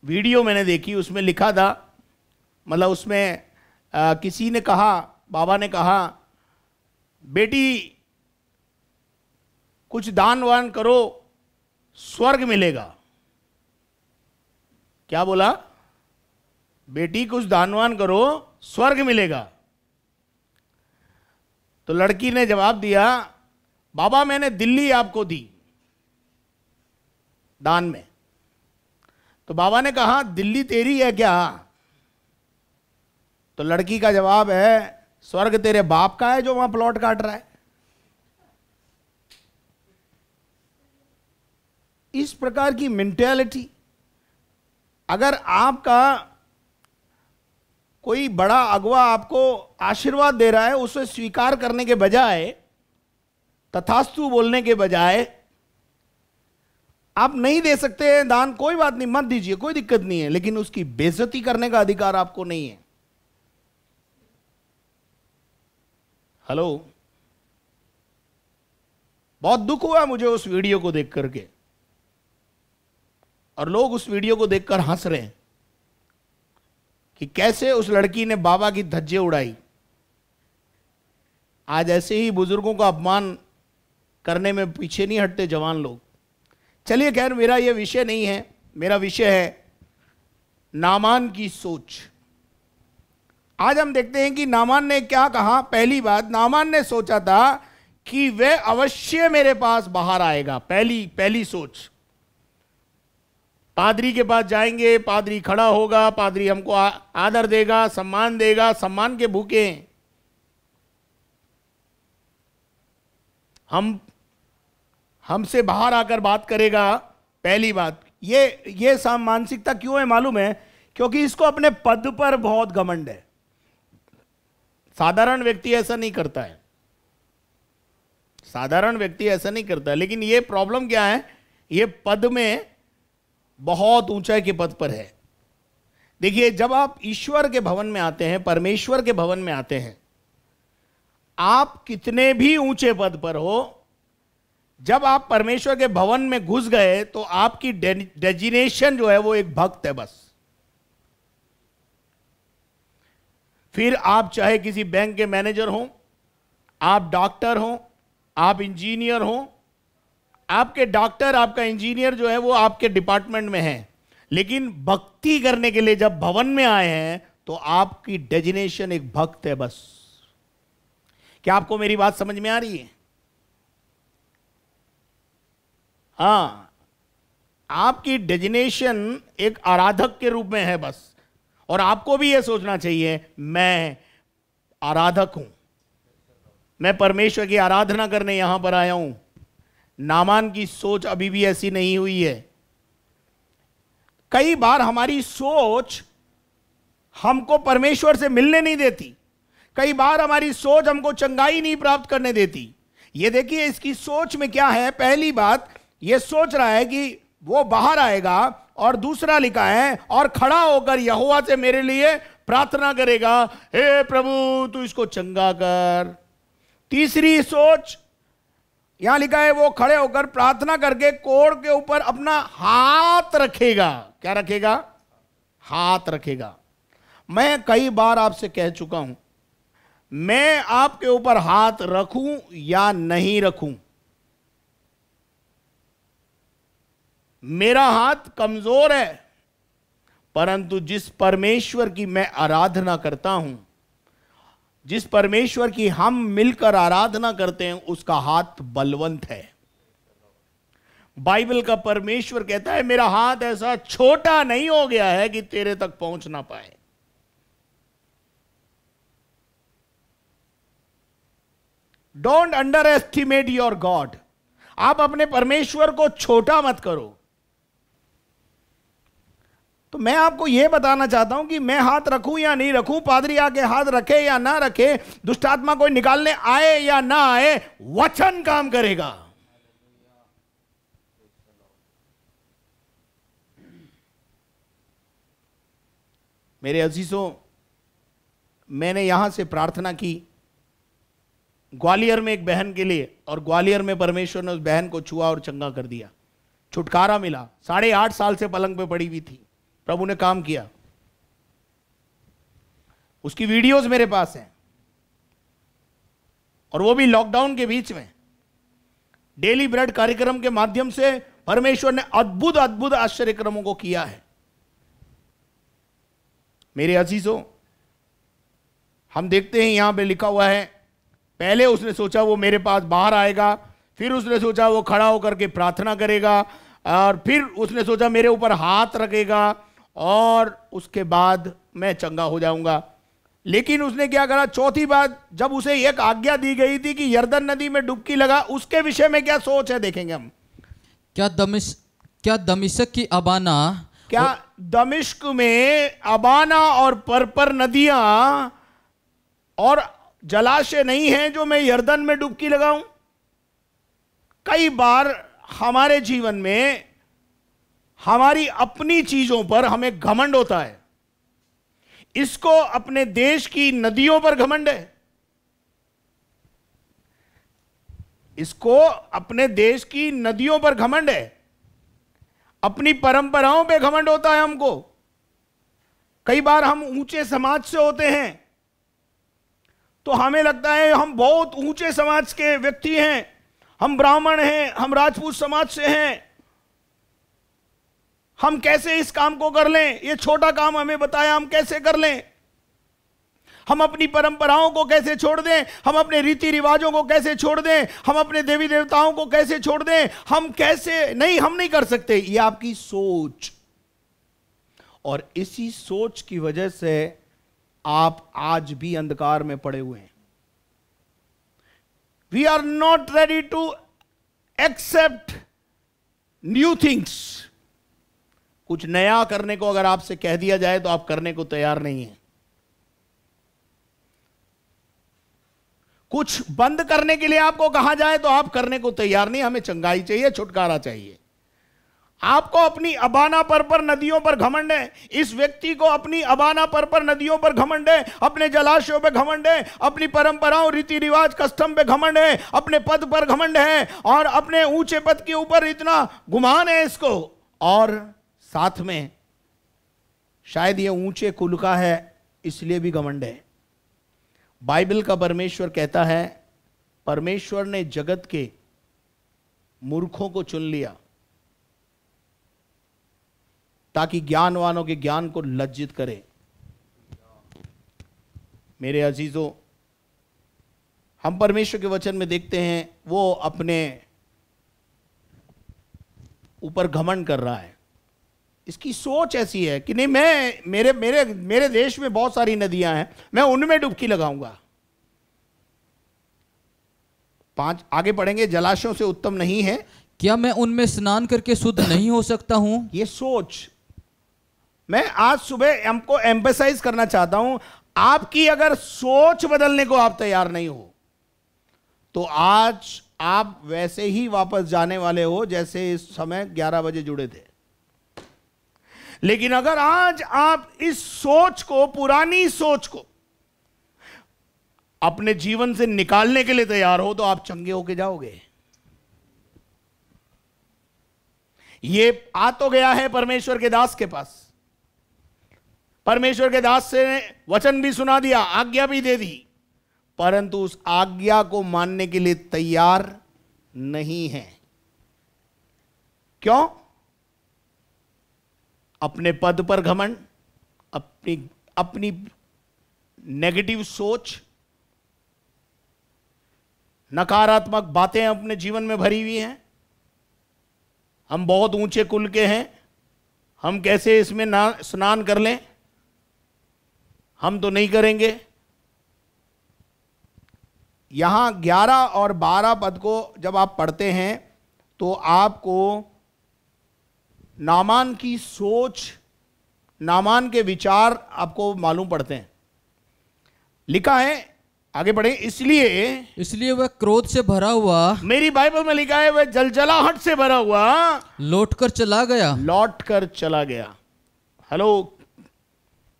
वीडियो मैंने देखी, उसमें लिखा था, मतलब उसमें किसी ने कहा, बाबा ने कहा, बेटी कुछ दान वान करो स्वर्ग मिलेगा। क्या बोला? बेटी कुछ दानवान करो स्वर्ग मिलेगा। तो लड़की ने जवाब दिया, बाबा मैंने दिल्ली आपको दी दान में। तो बाबा ने कहा, दिल्ली तेरी है क्या? तो लड़की का जवाब है, स्वर्ग तेरे बाप का है जो वहां प्लॉट काट रहा है। इस प्रकार की मेंटालिटी, अगर आपका कोई बड़ा अगुवा आपको आशीर्वाद दे रहा है, उसे स्वीकार करने के बजाय, तथास्तु बोलने के बजाय, आप नहीं दे सकते हैं दान, कोई बात नहीं, मत दीजिए, कोई दिक्कत नहीं है, लेकिन उसकी बेइज्जती करने का अधिकार आपको नहीं है। हेलो, बहुत दुख हुआ मुझे उस वीडियो को देख करके, और लोग उस वीडियो को देखकर हंस रहे हैं कि कैसे उस लड़की ने बाबा की धज्जे उड़ाई। आज ऐसे ही बुजुर्गों का अपमान करने में पीछे नहीं हटते जवान लोग। चलिए खैर, मेरा यह विषय नहीं है, मेरा विषय है नामान की सोच। आज हम देखते हैं कि नामान ने क्या कहा। पहली बात, नामान ने सोचा था कि वह अवश्य मेरे पास बाहर आएगा। पहली सोच, पादरी के पास जाएंगे, पादरी खड़ा होगा, पादरी हमको आदर देगा, सम्मान देगा, सम्मान के भूखे हैं हमसे बाहर आकर बात करेगा। पहली बात, ये मानसिकता क्यों है मालूम है? क्योंकि इसको अपने पद पर बहुत घमंड है। साधारण व्यक्ति ऐसा नहीं करता है, साधारण व्यक्ति ऐसा नहीं करता है, लेकिन ये प्रॉब्लम क्या है? ये पद में बहुत ऊंचाई के पद पर है। देखिए, जब आप ईश्वर के भवन में आते हैं, परमेश्वर के भवन में आते हैं, आप कितने भी ऊंचे पद पर हो, जब आप परमेश्वर के भवन में घुस गए तो आपकी डेजिग्नेशन जो है वो एक भक्त है बस। फिर आप चाहे किसी बैंक के मैनेजर हो, आप डॉक्टर हो, आप इंजीनियर हो, आपके डॉक्टर, आपका इंजीनियर जो है वो आपके डिपार्टमेंट में है, लेकिन भक्ति करने के लिए जब भवन में आए हैं तो आपकी डेजिग्नेशन एक भक्त है बस। क्या आपको मेरी बात समझ में आ रही है? हाँ, आपकी डेजिग्नेशन एक आराधक के रूप में है बस। और आपको भी यह सोचना चाहिए, मैं आराधक हूं, मैं परमेश्वर की आराधना करने यहां पर आया हूं। नामान की सोच अभी भी ऐसी नहीं हुई है। कई बार हमारी सोच हमको परमेश्वर से मिलने नहीं देती, कई बार हमारी सोच हमको चंगाई नहीं प्राप्त करने देती। ये देखिए, इसकी सोच में क्या है। पहली बात, ये सोच रहा है कि वो बाहर आएगा, और दूसरा लिखा है, और खड़ा होकर यहोवा से मेरे लिए प्रार्थना करेगा, हे प्रभु तू इसको चंगा कर। तीसरी सोच यहां लिखा है, वो खड़े होकर प्रार्थना करके कोढ़ के ऊपर अपना हाथ रखेगा। क्या रखेगा? हाथ रखेगा। मैं कई बार आपसे कह चुका हूं, मैं आपके ऊपर हाथ रखूं या नहीं रखूं, मेरा हाथ कमजोर है, परंतु जिस परमेश्वर की मैं आराधना करता हूं, जिस परमेश्वर की हम मिलकर आराधना करते हैं उसका हाथ बलवंत है। बाइबल का परमेश्वर कहता है मेरा हाथ ऐसा छोटा नहीं हो गया है कि तेरे तक पहुंच ना पाए। Don't under estimate your God. आप अपने परमेश्वर को छोटा मत करो। तो मैं आपको यह बताना चाहता हूं कि मैं हाथ रखूं या नहीं रखूं, पादरी आके हाथ रखे या ना रखे, दुष्टात्मा कोई निकालने आए या ना आए, वचन काम करेगा। मेरे अजीजों, मैंने यहां से प्रार्थना की ग्वालियर में एक बहन के लिए, और ग्वालियर में परमेश्वर ने उस बहन को छुआ और चंगा कर दिया, छुटकारा मिला। 8.5 साल से पलंग पे पड़ी हुई थी, प्रभु ने काम किया। उसकी वीडियोस मेरे पास हैं, और वो भी लॉकडाउन के बीच में। डेली ब्रेड कार्यक्रम के माध्यम से परमेश्वर ने अद्भुत अद्भुत आश्चर्यक्रमों को किया है। मेरे अजीजों, हम देखते हैं यहां पे लिखा हुआ है, पहले उसने सोचा वो मेरे पास बाहर आएगा, फिर उसने सोचा वो खड़ा होकर के प्रार्थना करेगा, और फिर उसने सोचा मेरे ऊपर हाथ रखेगा, और उसके बाद मैं चंगा हो जाऊंगा। लेकिन उसने क्या करा, चौथी बात जब उसे एक आज्ञा दी गई थी कि यरदन नदी में डुबकी लगा, उसके विषय में क्या सोच है देखेंगे हम। क्या दमिश्क की अबाना, क्या दमिश्क में अबाना और परपर नदियां और जलाशय नहीं है जो मैं यरदन में डुबकी लगाऊं। कई बार हमारे जीवन में हमारी अपनी चीजों पर हमें घमंड होता है। इसको अपने देश की नदियों पर घमंड है, इसको अपने देश की नदियों पर घमंड है, अपनी परंपराओं पे घमंड होता है हमको। कई बार हम ऊंचे समाज से होते हैं तो हमें लगता है हम बहुत ऊंचे समाज के व्यक्ति हैं, हम ब्राह्मण हैं, हम राजपूत समाज से हैं, हम कैसे इस काम को कर लें, ये छोटा काम हमें बताया हम कैसे कर लें, हम अपनी परंपराओं को कैसे छोड़ दें, हम अपने रीति रिवाजों को कैसे छोड़ दें, हम अपने देवी देवताओं को कैसे छोड़ दें, हम कैसे नहीं, हम नहीं कर सकते। ये आपकी सोच, और इसी सोच की वजह से आप आज भी अंधकार में पड़े हुए हैं। We are not ready to accept new things. कुछ नया करने को अगर आपसे कह दिया जाए तो आप करने को तैयार नहीं हैं। कुछ बंद करने के लिए आपको कहा जाए तो आप करने को तैयार नहीं। हमें चंगाई चाहिए, छुटकारा चाहिए। आपको अपनी अबाना पर नदियों पर घमंड है, इस व्यक्ति को अपनी अबाना पर नदियों पर घमंड है, अपने जलाशयों पे घमंड है, अपनी परंपराओं, रीति रिवाज, कस्टम पे घमंड है, अपने पद पर घमंड है, और अपने ऊंचे पद के ऊपर इतना गुमान है इसको, और साथ में शायद ये ऊंचे कुल का है इसलिए भी घमंड है। बाइबल का परमेश्वर कहता है, परमेश्वर ने जगत के मूर्खों को चुन लिया ताकि ज्ञानवानों के ज्ञान को लज्जित करे। मेरे अजीजों, हम परमेश्वर के वचन में देखते हैं वो अपने ऊपर घमंड कर रहा है। इसकी सोच ऐसी है कि नहीं, मैं मेरे देश में बहुत सारी नदियां हैं, मैं उनमें डुबकी लगाऊंगा। 5 आगे पढ़ेंगे, जलाशयों से उत्तम नहीं है, क्या मैं उनमें स्नान करके शुद्ध नहीं हो सकता हूं। ये सोच मैं आज सुबह हमको एम्फसाइज करना चाहता हूं। आपकी अगर सोच बदलने को आप तैयार नहीं हो तो आज आप वैसे ही वापस जाने वाले हो जैसे इस समय 11 बजे जुड़े थे। लेकिन अगर आज आप इस सोच को, पुरानी सोच को अपने जीवन से निकालने के लिए तैयार हो तो आप चंगे होके जाओगे। ये आ तो गया है परमेश्वर के दास के पास, परमेश्वर के दास से वचन भी सुना दिया, आज्ञा भी दे दी, परंतु उस आज्ञा को मानने के लिए तैयार नहीं है। क्यों? अपने पद पर घमंड, अपनी नेगेटिव सोच, नकारात्मक बातें अपने जीवन में भरी हुई हैं। हम बहुत ऊंचे कुल के हैं, हम कैसे इसमें स्नान कर लें, हम तो नहीं करेंगे। यहां 11 और 12 पद को जब आप पढ़ते हैं तो आपको नामान की सोच, नामान के विचार आपको मालूम पड़ते हैं। लिखा है, आगे बढ़े, इसलिए वह क्रोध से भरा हुआ, मेरी बाइबल में लिखा है वह जलजलाहट से भरा हुआ लौटकर चला गया। हेलो,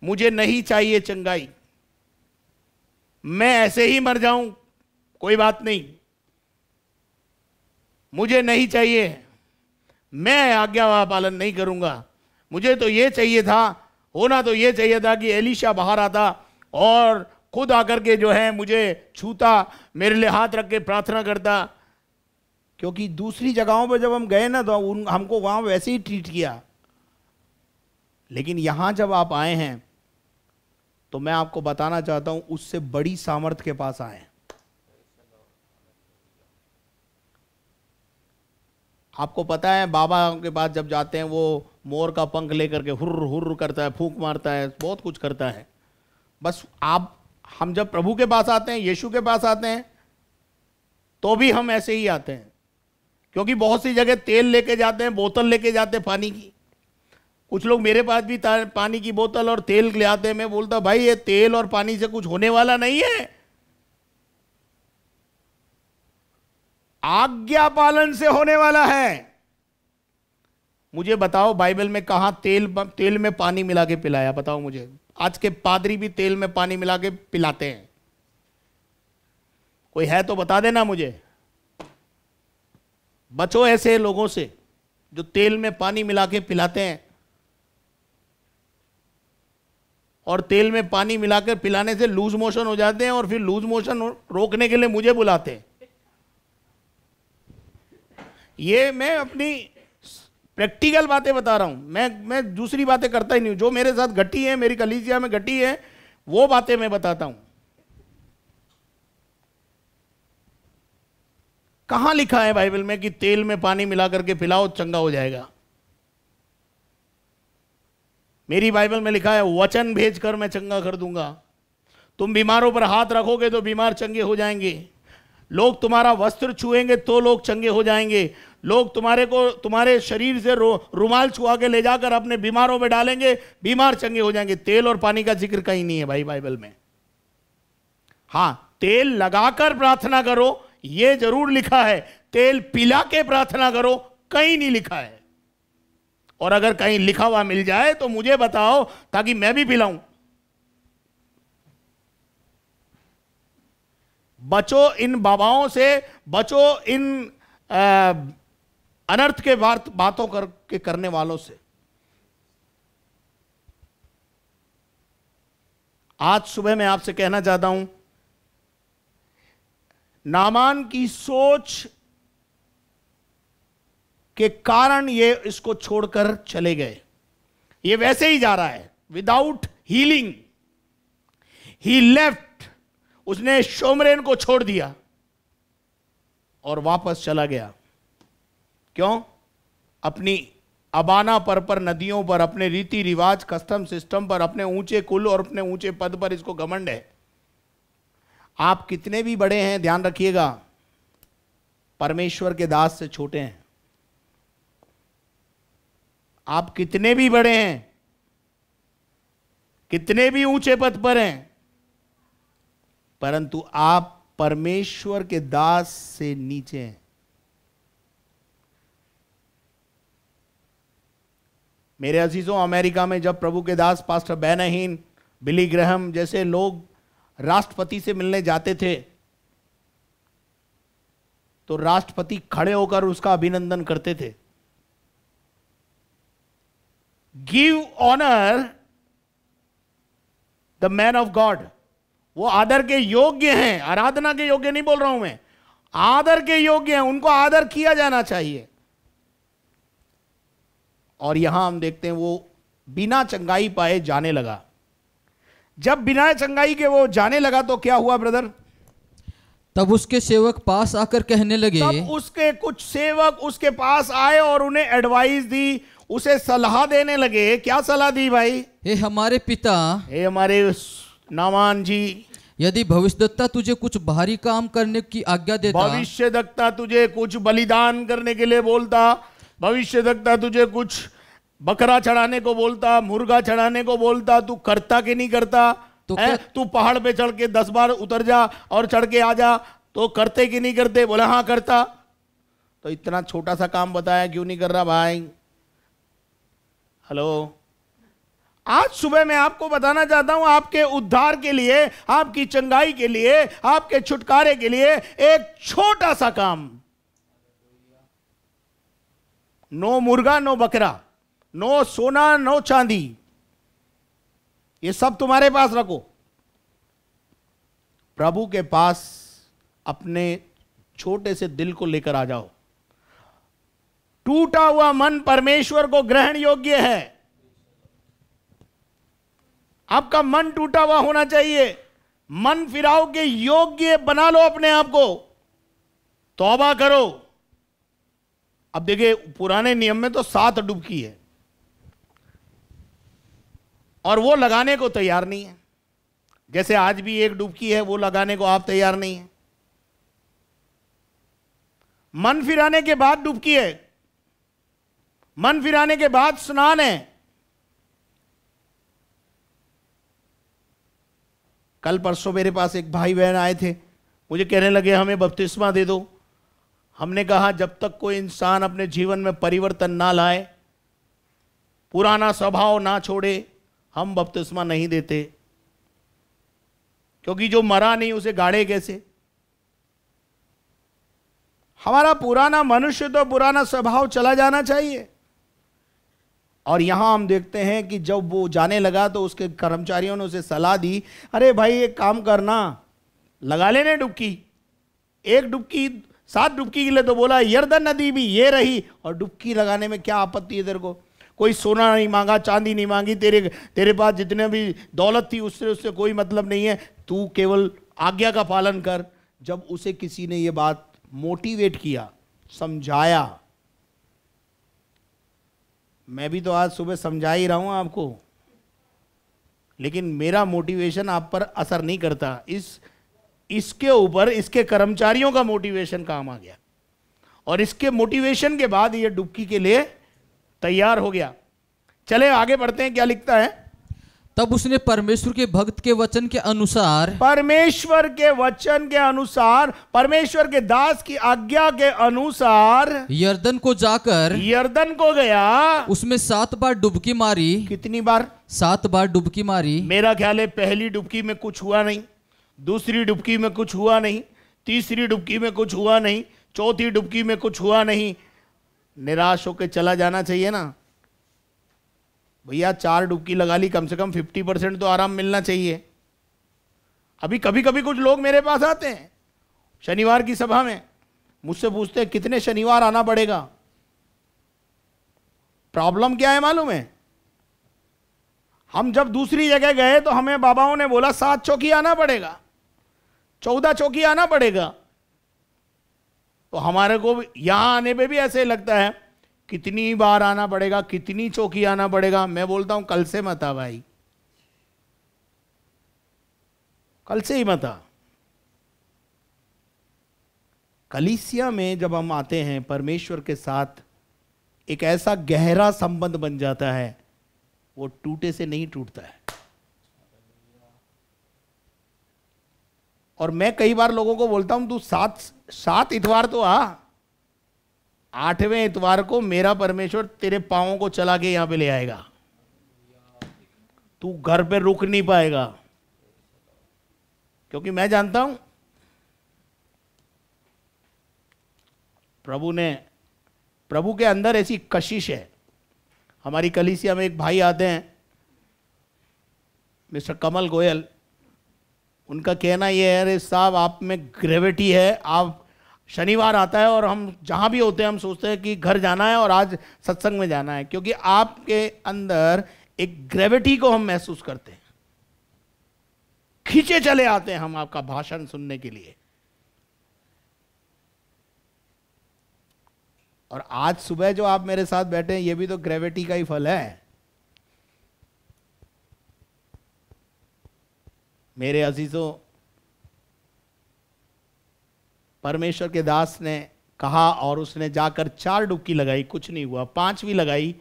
मुझे नहीं चाहिए चंगाई, मैं ऐसे ही मर जाऊं कोई बात नहीं, मुझे नहीं चाहिए, मैं आज्ञा पालन नहीं करूंगा। मुझे तो ये चाहिए था, होना तो ये चाहिए था कि एलीशा बाहर आता और खुद आकर के जो है मुझे छूता, मेरे लिए हाथ रख के प्रार्थना करता। क्योंकि दूसरी जगहों पर जब हम गए ना तो हमको वहां वैसे ही ट्रीट किया, लेकिन यहां जब आप आए हैं तो मैं आपको बताना चाहता हूं उससे बड़ी सामर्थ के पास आए। आपको पता है बाबा के पास जब जाते हैं वो मोर का पंख लेकर के हुर्र हुर्र करता है, फूंक मारता है, बहुत कुछ करता है। बस हम जब प्रभु के पास आते हैं, यीशु के पास आते हैं, तो भी हम ऐसे ही आते हैं। क्योंकि बहुत सी जगह तेल लेके जाते हैं, बोतल लेके जाते हैं पानी की। कुछ लोग मेरे पास भी पानी की बोतल और तेल ले आते हैं। मैं बोलता भाई ये तेल और पानी से कुछ होने वाला नहीं है, आज्ञा पालन से होने वाला है। मुझे बताओ बाइबल में कहां तेल में पानी मिला के पिलाया, बताओ मुझे। आज के पादरी भी तेल में पानी मिला के पिलाते हैं, कोई है तो बता देना मुझे। बचो ऐसे लोगों से जो तेल में पानी मिला के पिलाते हैं, और तेल में पानी मिलाकर पिलाने से लूज मोशन हो जाते हैं और फिर लूज मोशन रोकने के लिए मुझे बुलाते हैं। ये मैं अपनी प्रैक्टिकल बातें बता रहा हूं, मैं दूसरी बातें करता ही नहीं हूं। जो मेरे साथ घटी है, मेरी कलीसिया में घटी है, वो बातें मैं बताता हूं। कहां लिखा है बाइबल में कि तेल में पानी मिला करके पिलाओ चंगा हो जाएगा? मेरी बाइबल में लिखा है वचन भेजकर मैं चंगा कर दूंगा। तुम बीमारों पर हाथ रखोगे तो बीमार चंगे हो जाएंगे। लोग तुम्हारा वस्त्र छुएंगे तो लोग चंगे हो जाएंगे। लोग तुम्हारे शरीर से रुमाल छुआ के ले जाकर अपने बीमारों में डालेंगे, बीमार चंगे हो जाएंगे। तेल और पानी का जिक्र कहीं नहीं है भाई बाइबल में। हां, तेल लगाकर प्रार्थना करो ये जरूर लिखा है, तेल पिला के प्रार्थना करो कहीं नहीं लिखा है। और अगर कहीं लिखा हुआ मिल जाए तो मुझे बताओ ताकि मैं भी पिलाऊं। बचो इन बाबाओं से, बचो इन अनर्थ के बातों करने वालों से। आज सुबह मैं आपसे कहना चाहता हूं, नामान की सोच के कारण ये इसको छोड़कर चले गए। ये वैसे ही जा रहा है विदाउट हीलिंग। ही लेफ्ट, उसने शोमरेन को छोड़ दिया और वापस चला गया। क्यों? अपनी अबाना पर नदियों पर, अपने रीति रिवाज कस्टम सिस्टम पर, अपने ऊंचे कुल और अपने ऊंचे पद पर इसको घमंड है। आप कितने भी बड़े हैं, ध्यान रखिएगा, परमेश्वर के दास से छोटे हैं। आप कितने भी बड़े हैं, कितने भी ऊंचे पद पर हैं, परंतु आप परमेश्वर के दास से नीचे हैं। मेरे अजीजों, अमेरिका में जब प्रभु के दास पास्टर बेनहीन, बिली ग्रहम जैसे लोग राष्ट्रपति से मिलने जाते थे तो राष्ट्रपति खड़े होकर उसका अभिनंदन करते थे। Give honour the man of God. वो आदर के योग्य हैं, आराधना के योग्य नहीं बोल रहा हूं मैं, आदर के योग्य हैं, उनको आदर किया जाना चाहिए। और यहां हम देखते हैं वो बिना चंगाई पाए जाने लगा। जब बिना चंगाई के वो जाने लगा तो क्या हुआ ब्रदर? तब उसके सेवक पास आकर कहने लगे, तब उसके कुछ सेवक उसके पास आए और उन्हें एडवाइस दी, उसे सलाह देने लगे। क्या सलाह दी भाई? हे हमारे पिता, हे हमारे नामान जी, यदि भविष्यद्वक्ता तुझे कुछ भारी काम करने की आज्ञा देता, भविष्यद्वक्ता तुझे कुछ बलिदान करने के लिए बोलता, भविष्यद्वक्ता तुझे कुछ बकरा चढ़ाने को बोलता, मुर्गा चढ़ाने को बोलता, तू करता कि नहीं करता? तो तू पहाड़ पे चढ़ के 10 बार उतर जा और चढ़ के आ जा, तो करते कि नहीं करते? बोला हाँ करता। तो इतना छोटा सा काम बताया, क्यों नहीं कर रहा भाई? हेलो, आज सुबह मैं आपको बताना चाहता हूं, आपके उद्धार के लिए, आपकी चंगाई के लिए, आपके छुटकारे के लिए एक छोटा सा काम। नो मुर्गा, नो बकरा, नो सोना, नो चांदी, ये सब तुम्हारे पास रखो। प्रभु के पास अपने छोटे से दिल को लेकर आ जाओ। टूटा हुआ मन परमेश्वर को ग्रहण योग्य है। आपका मन टूटा हुआ होना चाहिए। मन फिराव के योग्य बना लो अपने आप को, तौबा करो। अब देखिए, पुराने नियम में तो 7 डुबकी है और वो लगाने को तैयार नहीं है। जैसे आज भी 1 डुबकी है, वो लगाने को आप तैयार नहीं है। मन फिराने के बाद डुबकी है, मन फिराने के बाद स्नान है। कल परसों मेरे पास एक भाई बहन आए थे, मुझे कहने लगे हमें बपतिस्मा दे दो। हमने कहा जब तक कोई इंसान अपने जीवन में परिवर्तन ना लाए, पुराना स्वभाव ना छोड़े, हम बपतिस्मा नहीं देते। क्योंकि जो मरा नहीं उसे गाड़े कैसे? हमारा पुराना मनुष्य तो पुराना स्वभाव चला जाना चाहिए। और यहां हम देखते हैं कि जब वो जाने लगा तो उसके कर्मचारियों ने उसे सलाह दी, अरे भाई एक काम करना, लगा लेने डुबकी। 1 डुबकी 7 डुबकी के लिए तो बोला, यर्दन नदी भी ये रही, और डुबकी लगाने में क्या आपत्ति है तेरे को? कोई सोना नहीं मांगा, चांदी नहीं मांगी, तेरे पास जितने भी दौलत थी उससे कोई मतलब नहीं है, तू केवल आज्ञा का पालन कर। जब उसे किसी ने ये बात मोटिवेट किया, समझाया, मैं भी तो आज सुबह समझा ही रहा हूं आपको, लेकिन मेरा मोटिवेशन आप पर असर नहीं करता। इसके ऊपर इसके कर्मचारियों का मोटिवेशन काम आ गया, और इसके मोटिवेशन के बाद ये डुबकी के लिए तैयार हो गया। चले आगे बढ़ते हैं, क्या लिखता है? तब उसने परमेश्वर के भक्त के वचन के अनुसार, परमेश्वर के वचन के अनुसार, परमेश्वर के दास की आज्ञा के अनुसार यर्दन को जाकर, यर्दन को गया, उसमें 7 बार डुबकी मारी। कितनी बार? 7 बार डुबकी मारी। मेरा ख्याल है पहली डुबकी में कुछ हुआ नहीं, दूसरी डुबकी में कुछ हुआ नहीं, तीसरी डुबकी में कुछ हुआ नहीं, चौथी डुबकी में कुछ हुआ नहीं। निराश होकर चला जाना चाहिए ना भैया। 4 डुबकी लगा ली, कम से कम 50% तो आराम मिलना चाहिए। अभी कभी कभी कुछ लोग मेरे पास आते हैं शनिवार की सभा में, मुझसे पूछते हैं कितने शनिवार आना पड़ेगा। प्रॉब्लम क्या है मालूम है? हम जब दूसरी जगह गए तो हमें बाबाओं ने बोला 7 चौकी आना पड़ेगा, 14 चौकी आना पड़ेगा। तो हमारे को यहां आने पे भी ऐसे लगता है कितनी बार आना पड़ेगा, कितनी चौकी आना पड़ेगा। मैं बोलता हूं कल से मत आ भाई, कल से ही मत आ। कलीसिया में जब हम आते हैं, परमेश्वर के साथ एक ऐसा गहरा संबंध बन जाता है, वो टूटे से नहीं टूटता है। और मैं कई बार लोगों को बोलता हूं तू 7 इतवार तो आ, 8वें इतवार को मेरा परमेश्वर तेरे पांवों को चला के यहां पे ले आएगा। तू घर पे रुक नहीं पाएगा, क्योंकि मैं जानता हूं प्रभु के अंदर ऐसी कशिश है। हमारी कलीसिया में एक भाई आते हैं, मिस्टर कमल गोयल। उनका कहना यह है, अरे साहब आप में ग्रेविटी है। आप शनिवार आता है और हम जहां भी होते हैं हम सोचते हैं कि घर जाना है और आज सत्संग में जाना है, क्योंकि आपके अंदर एक ग्रेविटी को हम महसूस करते हैं। खींचे चले आते हैं हम आपका भाषण सुनने के लिए। और आज सुबह जो आप मेरे साथ बैठे हैं, ये भी तो ग्रेविटी का ही फल है। मेरे अजीजों, परमेश्वर के दास ने कहा और उसने जाकर 4 डुबकी लगाई, कुछ नहीं हुआ। 5वीं लगाई,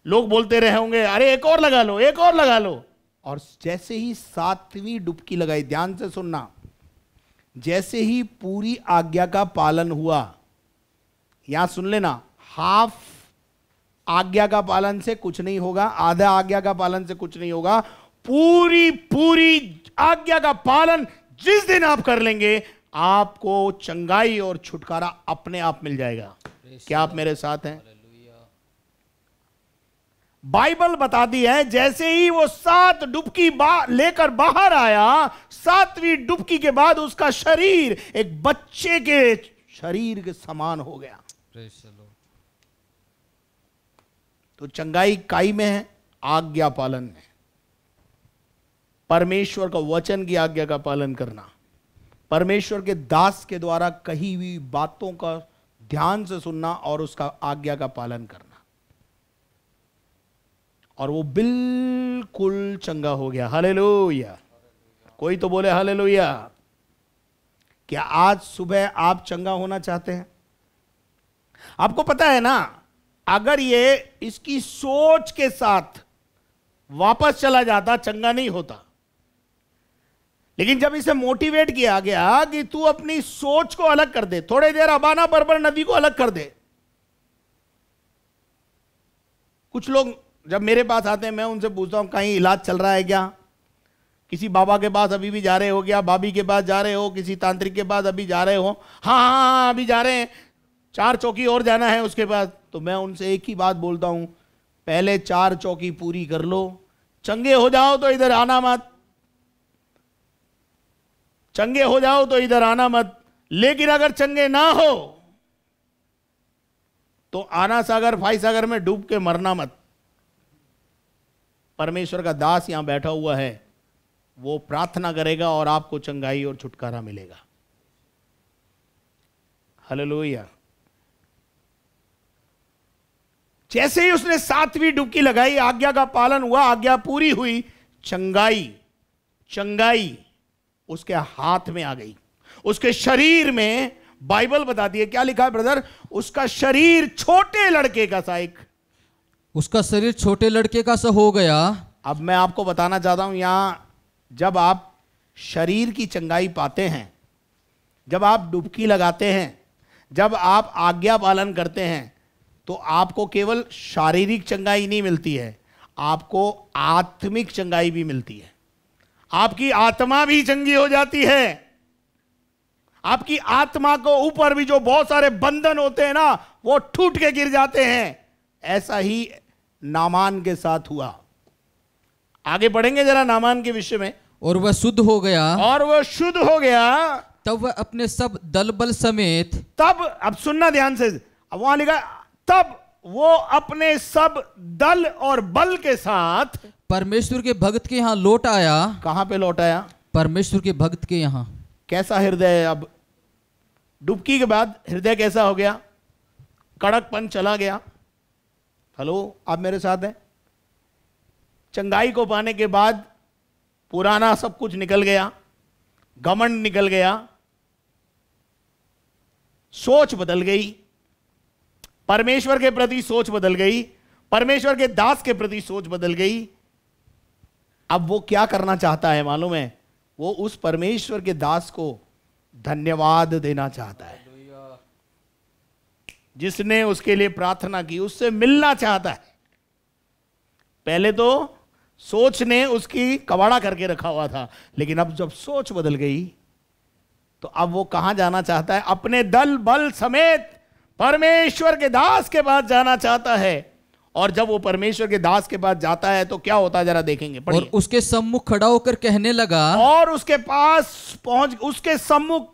लोग बोलते रहे होंगे अरे एक और लगा लो, एक और लगा लो। और जैसे ही 7वीं डुबकी लगाई, ध्यान से सुनना, जैसे ही पूरी आज्ञा का पालन हुआ, यहां सुन लेना, हाफ आज्ञा का पालन से कुछ नहीं होगा, आधा आज्ञा का पालन से कुछ नहीं होगा। पूरी आज्ञा का पालन जिस दिन आप कर लेंगे, आपको चंगाई और छुटकारा अपने आप मिल जाएगा। क्या आप मेरे साथ हैं? बाइबल बताती है जैसे ही वो 7 डुबकी लेकर बाहर आया, 7वीं डुबकी के बाद उसका शरीर एक बच्चे के शरीर के समान हो गया। तो चंगाई काई में है? आज्ञा पालन में। परमेश्वर का वचन की आज्ञा का पालन करना, परमेश्वर के दास के द्वारा कही हुई बातों का ध्यान से सुनना और उसका आज्ञा का पालन करना, और वो बिल्कुल चंगा हो गया। हालेलुया! कोई तो बोले हालेलुया। क्या आज सुबह आप चंगा होना चाहते हैं? आपको पता है ना, अगर ये इसकी सोच के साथ वापस चला जाता, चंगा नहीं होता। लेकिन जब इसे मोटिवेट किया गया कि तू अपनी सोच को अलग कर दे, थोड़ी देर अबाना बर्बर नदी को अलग कर दे। कुछ लोग जब मेरे पास आते हैं, मैं उनसे पूछता हूं कहीं इलाज चल रहा है क्या? किसी बाबा के पास अभी भी जा रहे हो क्या? भाभी के पास जा रहे हो? किसी तांत्रिक के पास अभी जा रहे हो? हाँ, अभी जा रहे हैं, 4 चौकी और जाना है उसके पास। तो मैं उनसे एक ही बात बोलता हूं, पहले 4 चौकी पूरी कर लो, चंगे हो जाओ तो इधर आना मत, चंगे हो जाओ तो इधर आना मत। लेकिन अगर चंगे ना हो तो आना सागर फाई सागर में डूब के मरना मत। परमेश्वर का दास यहां बैठा हुआ है, वो प्रार्थना करेगा और आपको चंगाई और छुटकारा मिलेगा। हालेलुया! जैसे ही उसने 7वीं डुबकी लगाई, आज्ञा का पालन हुआ, आज्ञा पूरी हुई, चंगाई उसके हाथ में आ गई, उसके शरीर में। बाइबल बताती है, क्या लिखा है ब्रदर? उसका शरीर छोटे लड़के का सा, उसका शरीर छोटे लड़के का सा हो गया। अब मैं आपको बताना चाहता हूं, यहां जब आप शरीर की चंगाई पाते हैं, जब आप डुबकी लगाते हैं, जब आप आज्ञा पालन करते हैं, तो आपको केवल शारीरिक चंगाई नहीं मिलती है, आपको आत्मिक चंगाई भी मिलती है। आपकी आत्मा भी चंगी हो जाती है। आपकी आत्मा को ऊपर भी जो बहुत सारे बंधन होते हैं ना, वो टूट के गिर जाते हैं। ऐसा ही नामान के साथ हुआ। आगे बढ़ेंगे जरा नामान के विषय में। और वह शुद्ध हो गया, और वह शुद्ध हो गया, तब वह अपने सब दल बल समेत, तब, अब सुनना ध्यान से, अब वहां लिखा, तब वो अपने सब दल और बल के साथ परमेश्वर के भक्त के यहाँ लौट आया। कहां पे लौट आया? परमेश्वर के भक्त के यहाँ। कैसा हृदय है अब? डुबकी के बाद हृदय कैसा हो गया? कड़कपन चला गया। हेलो, आप मेरे साथ हैं? चंगाई को पाने के बाद पुराना सब कुछ निकल गया, घमंड निकल गया, सोच बदल गई, परमेश्वर के प्रति सोच बदल गई, परमेश्वर के दास के प्रति सोच बदल गई। अब वो क्या करना चाहता है मालूम है? वो उस परमेश्वर के दास को धन्यवाद देना चाहता है, जिसने उसके लिए प्रार्थना की, उससे मिलना चाहता है। पहले तो सोच ने उसकी कबाड़ा करके रखा हुआ था, लेकिन अब जब सोच बदल गई तो अब वो कहां जाना चाहता है? अपने दल बल समेत परमेश्वर के दास के पास जाना चाहता है। और जब वो परमेश्वर के दास के पास जाता है तो क्या होता है, जरा देखेंगे, पढ़िए। और उसके सम्मुख खड़ा होकर कहने लगा, और उसके पास पहुंच, उसके सम्मुख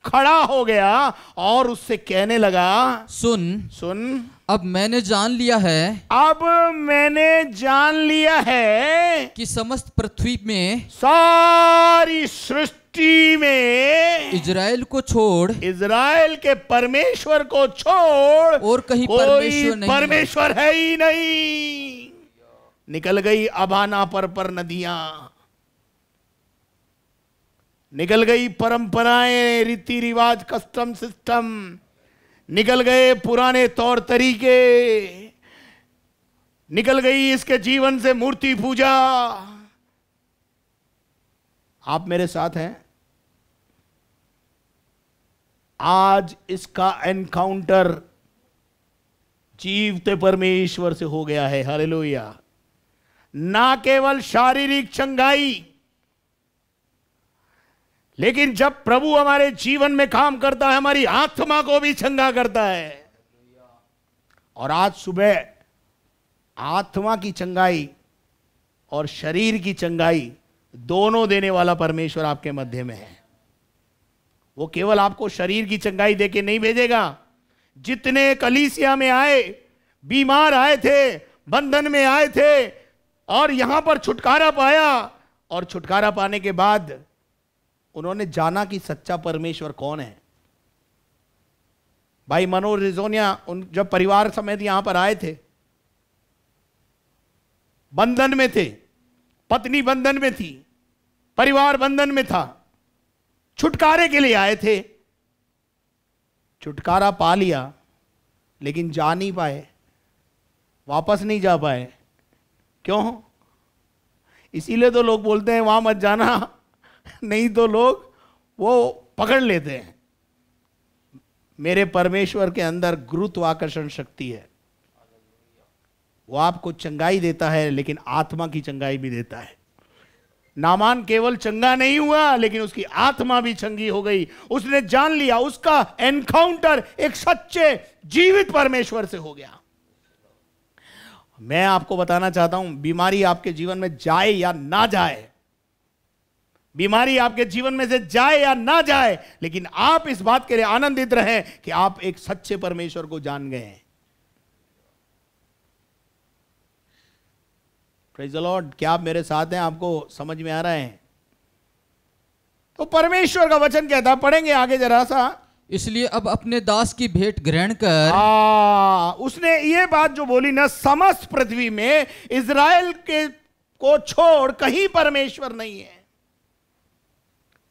खड़ा हो गया और उससे कहने लगा, सुन, अब मैंने जान लिया है, अब मैंने जान लिया है कि समस्त पृथ्वी में, सारी सृष्टि सृष्टि में इजराइल को छोड़, इजराइल के परमेश्वर को छोड़ और कहीं कोई परमेश्वर है ही नहीं। निकल गई अबाना पर नदियां, निकल गई परंपराएं, रीति रिवाज, कस्टम सिस्टम, निकल गए पुराने तौर तरीके, निकल गई इसके जीवन से मूर्ति पूजा। आप मेरे साथ हैं? आज इसका एनकाउंटर जीवते परमेश्वर से हो गया है। हालेलुया। ना केवल शारीरिक चंगाई, लेकिन जब प्रभु हमारे जीवन में काम करता है, हमारी आत्मा को भी चंगा करता है। और आज सुबह आत्मा की चंगाई और शरीर की चंगाई दोनों देने वाला परमेश्वर आपके मध्य में है। वो केवल आपको शरीर की चंगाई देके नहीं भेजेगा। जितने कलीसिया में आए, बीमार आए थे, बंधन में आए थे और यहां पर छुटकारा पाया, और छुटकारा पाने के बाद उन्होंने जाना कि सच्चा परमेश्वर कौन है। भाई मनोज रिजोनिया जब परिवार समेत यहां पर आए थे, बंधन में थे, पत्नी बंधन में थी, परिवार बंधन में था, छुटकारे के लिए आए थे। छुटकारा पा लिया, लेकिन जा नहीं पाए, वापस नहीं जा पाए। क्यों? इसीलिए तो लोग बोलते हैं वहां मत जाना, नहीं तो लोग वो पकड़ लेते हैं। मेरे परमेश्वर के अंदर गुरुत्वाकर्षण शक्ति है। वो आपको चंगाई देता है, लेकिन आत्मा की चंगाई भी देता है। नामान केवल चंगा नहीं हुआ, लेकिन उसकी आत्मा भी चंगी हो गई। उसने जान लिया, उसका एनकाउंटर एक सच्चे जीवित परमेश्वर से हो गया। मैं आपको बताना चाहता हूं, बीमारी आपके जीवन में जाए या ना जाए, बीमारी आपके जीवन में से जाए या ना जाए, लेकिन आप इस बात के लिए आनंदित रहें कि आप एक सच्चे परमेश्वर को जान गए हैं। Praise the Lord. क्या आप मेरे साथ हैं? आपको समझ में आ रहा है? तो परमेश्वर का वचन कहता, पढ़ेंगे आगे जरा सा। इसलिए अब अपने दास की भेंट ग्रहण कर। उसने ये बात जो बोली ना, समस्त पृथ्वी में इजराइल के को छोड़ कहीं परमेश्वर नहीं है।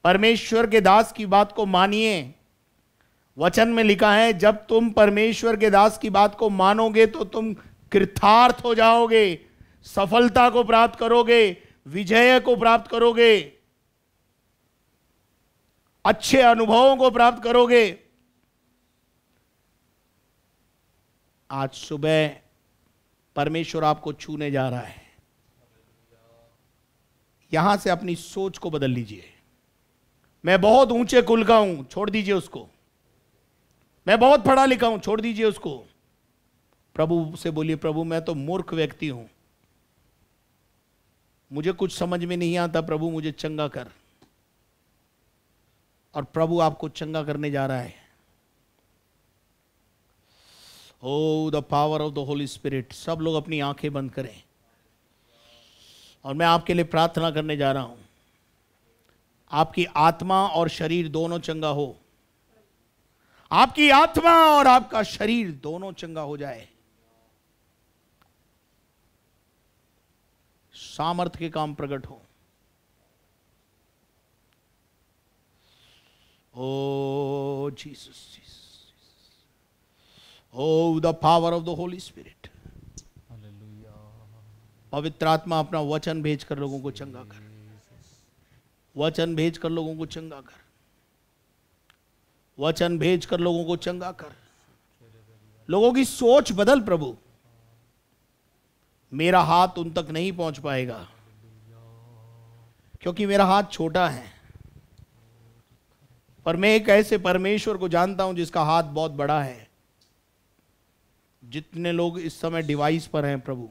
परमेश्वर के दास की बात को मानिए। वचन में लिखा है, जब तुम परमेश्वर के दास की बात को मानोगे तो तुम कृतार्थ हो जाओगे, सफलता को प्राप्त करोगे, विजय को प्राप्त करोगे, अच्छे अनुभवों को प्राप्त करोगे। आज सुबह परमेश्वर आपको छूने जा रहा है। यहां से अपनी सोच को बदल लीजिए। मैं बहुत ऊंचे कुल का हूं, छोड़ दीजिए उसको। मैं बहुत पढ़ा लिखा हूं, छोड़ दीजिए उसको। प्रभु से बोलिए, प्रभु मैं तो मूर्ख व्यक्ति हूं, मुझे कुछ समझ में नहीं आता, प्रभु मुझे चंगा कर। और प्रभु आपको चंगा करने जा रहा है। O the power of the Holy Spirit. सब लोग अपनी आंखें बंद करें और मैं आपके लिए प्रार्थना करने जा रहा हूं। आपकी आत्मा और शरीर दोनों चंगा हो। आपकी आत्मा और आपका शरीर दोनों चंगा हो जाए। सामर्थ्य के काम प्रकट हो। O Jesus, O the power of the Holy Spirit. पवित्र आत्मा अपना वचन भेजकर लोगों को चंगा कर। वचन भेजकर लोगों को चंगा कर। वचन भेजकर लोगों को चंगा कर। लोगों की सोच बदल प्रभु। मेरा हाथ उन तक नहीं पहुंच पाएगा क्योंकि मेरा हाथ छोटा है, पर मैं एक ऐसे परमेश्वर को जानता हूं जिसका हाथ बहुत बड़ा है। जितने लोग इस समय डिवाइस पर हैं प्रभु,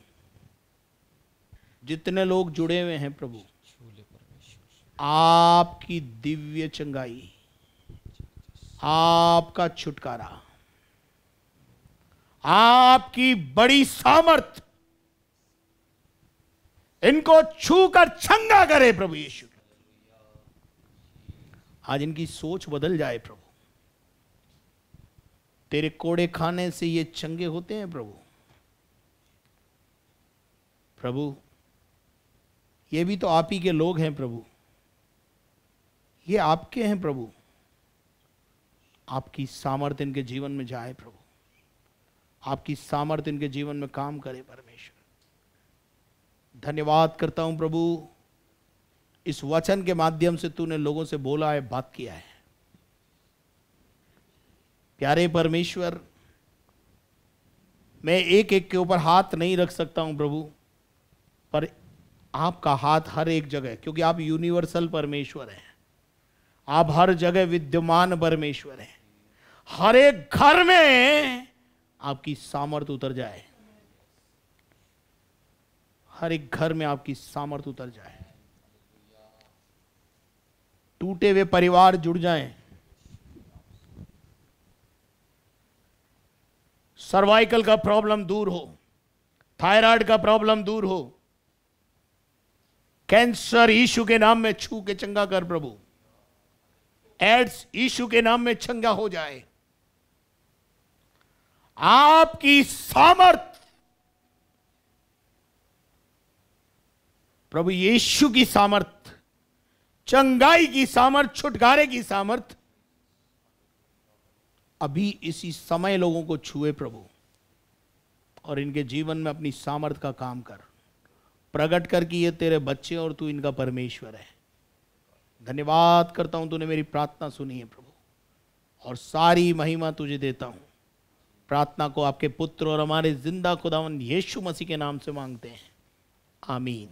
जितने लोग जुड़े हुए हैं प्रभु, आपकी दिव्य चंगाई, आपका छुटकारा, आपकी बड़ी सामर्थ इनको छूकर चंगा करे प्रभु यीशु। आज इनकी सोच बदल जाए प्रभु। तेरे कोड़े खाने से ये चंगे होते हैं प्रभु। प्रभु ये भी तो आप ही के लोग हैं प्रभु, ये आपके हैं प्रभु। आपकी सामर्थ्य इनके जीवन में जाए प्रभु, आपकी सामर्थ्य इनके जीवन में काम करे परमेश्वर। धन्यवाद करता हूं प्रभु, इस वचन के माध्यम से तूने लोगों से बोला है, बात किया है। प्यारे परमेश्वर, मैं एक एक के ऊपर हाथ नहीं रख सकता हूं प्रभु, पर आपका हाथ हर एक जगह, क्योंकि आप यूनिवर्सल परमेश्वर हैं, आप हर जगह विद्यमान परमेश्वर हैं। हर एक घर में आपकी सामर्थ उतर जाए, हर एक घर में आपकी सामर्थ उतर जाए। टूटे हुए परिवार जुड़ जाएं, सर्वाइकल का प्रॉब्लम दूर हो, थायराइड का प्रॉब्लम दूर हो, कैंसर यीशु के नाम में छू के चंगा कर प्रभु। एड्स यीशु के नाम में चंगा हो जाए। आपकी सामर्थ प्रभु, यीशु की सामर्थ, चंगाई की सामर्थ, छुटकारे की सामर्थ अभी इसी समय लोगों को छुए प्रभु, और इनके जीवन में अपनी सामर्थ का काम कर, प्रकट कर कि ये तेरे बच्चे और तू इनका परमेश्वर है। धन्यवाद करता हूं, तूने मेरी प्रार्थना सुनी है प्रभु, और सारी महिमा तुझे देता हूं। प्रार्थना को आपके पुत्र और हमारे जिंदा खुदावन यीशु मसीह के नाम से मांगते हैं, आमीन।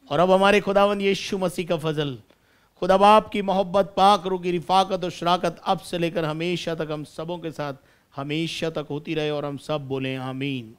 और अब हमारे खुदावन यीशु मसीह का फजल, खुदा बाप की मोहब्बत, पाक रूह की रिफाकत और शराकत अब से लेकर हमेशा तक हम सबों के साथ हमेशा तक होती रहे, और हम सब बोलें आमीन।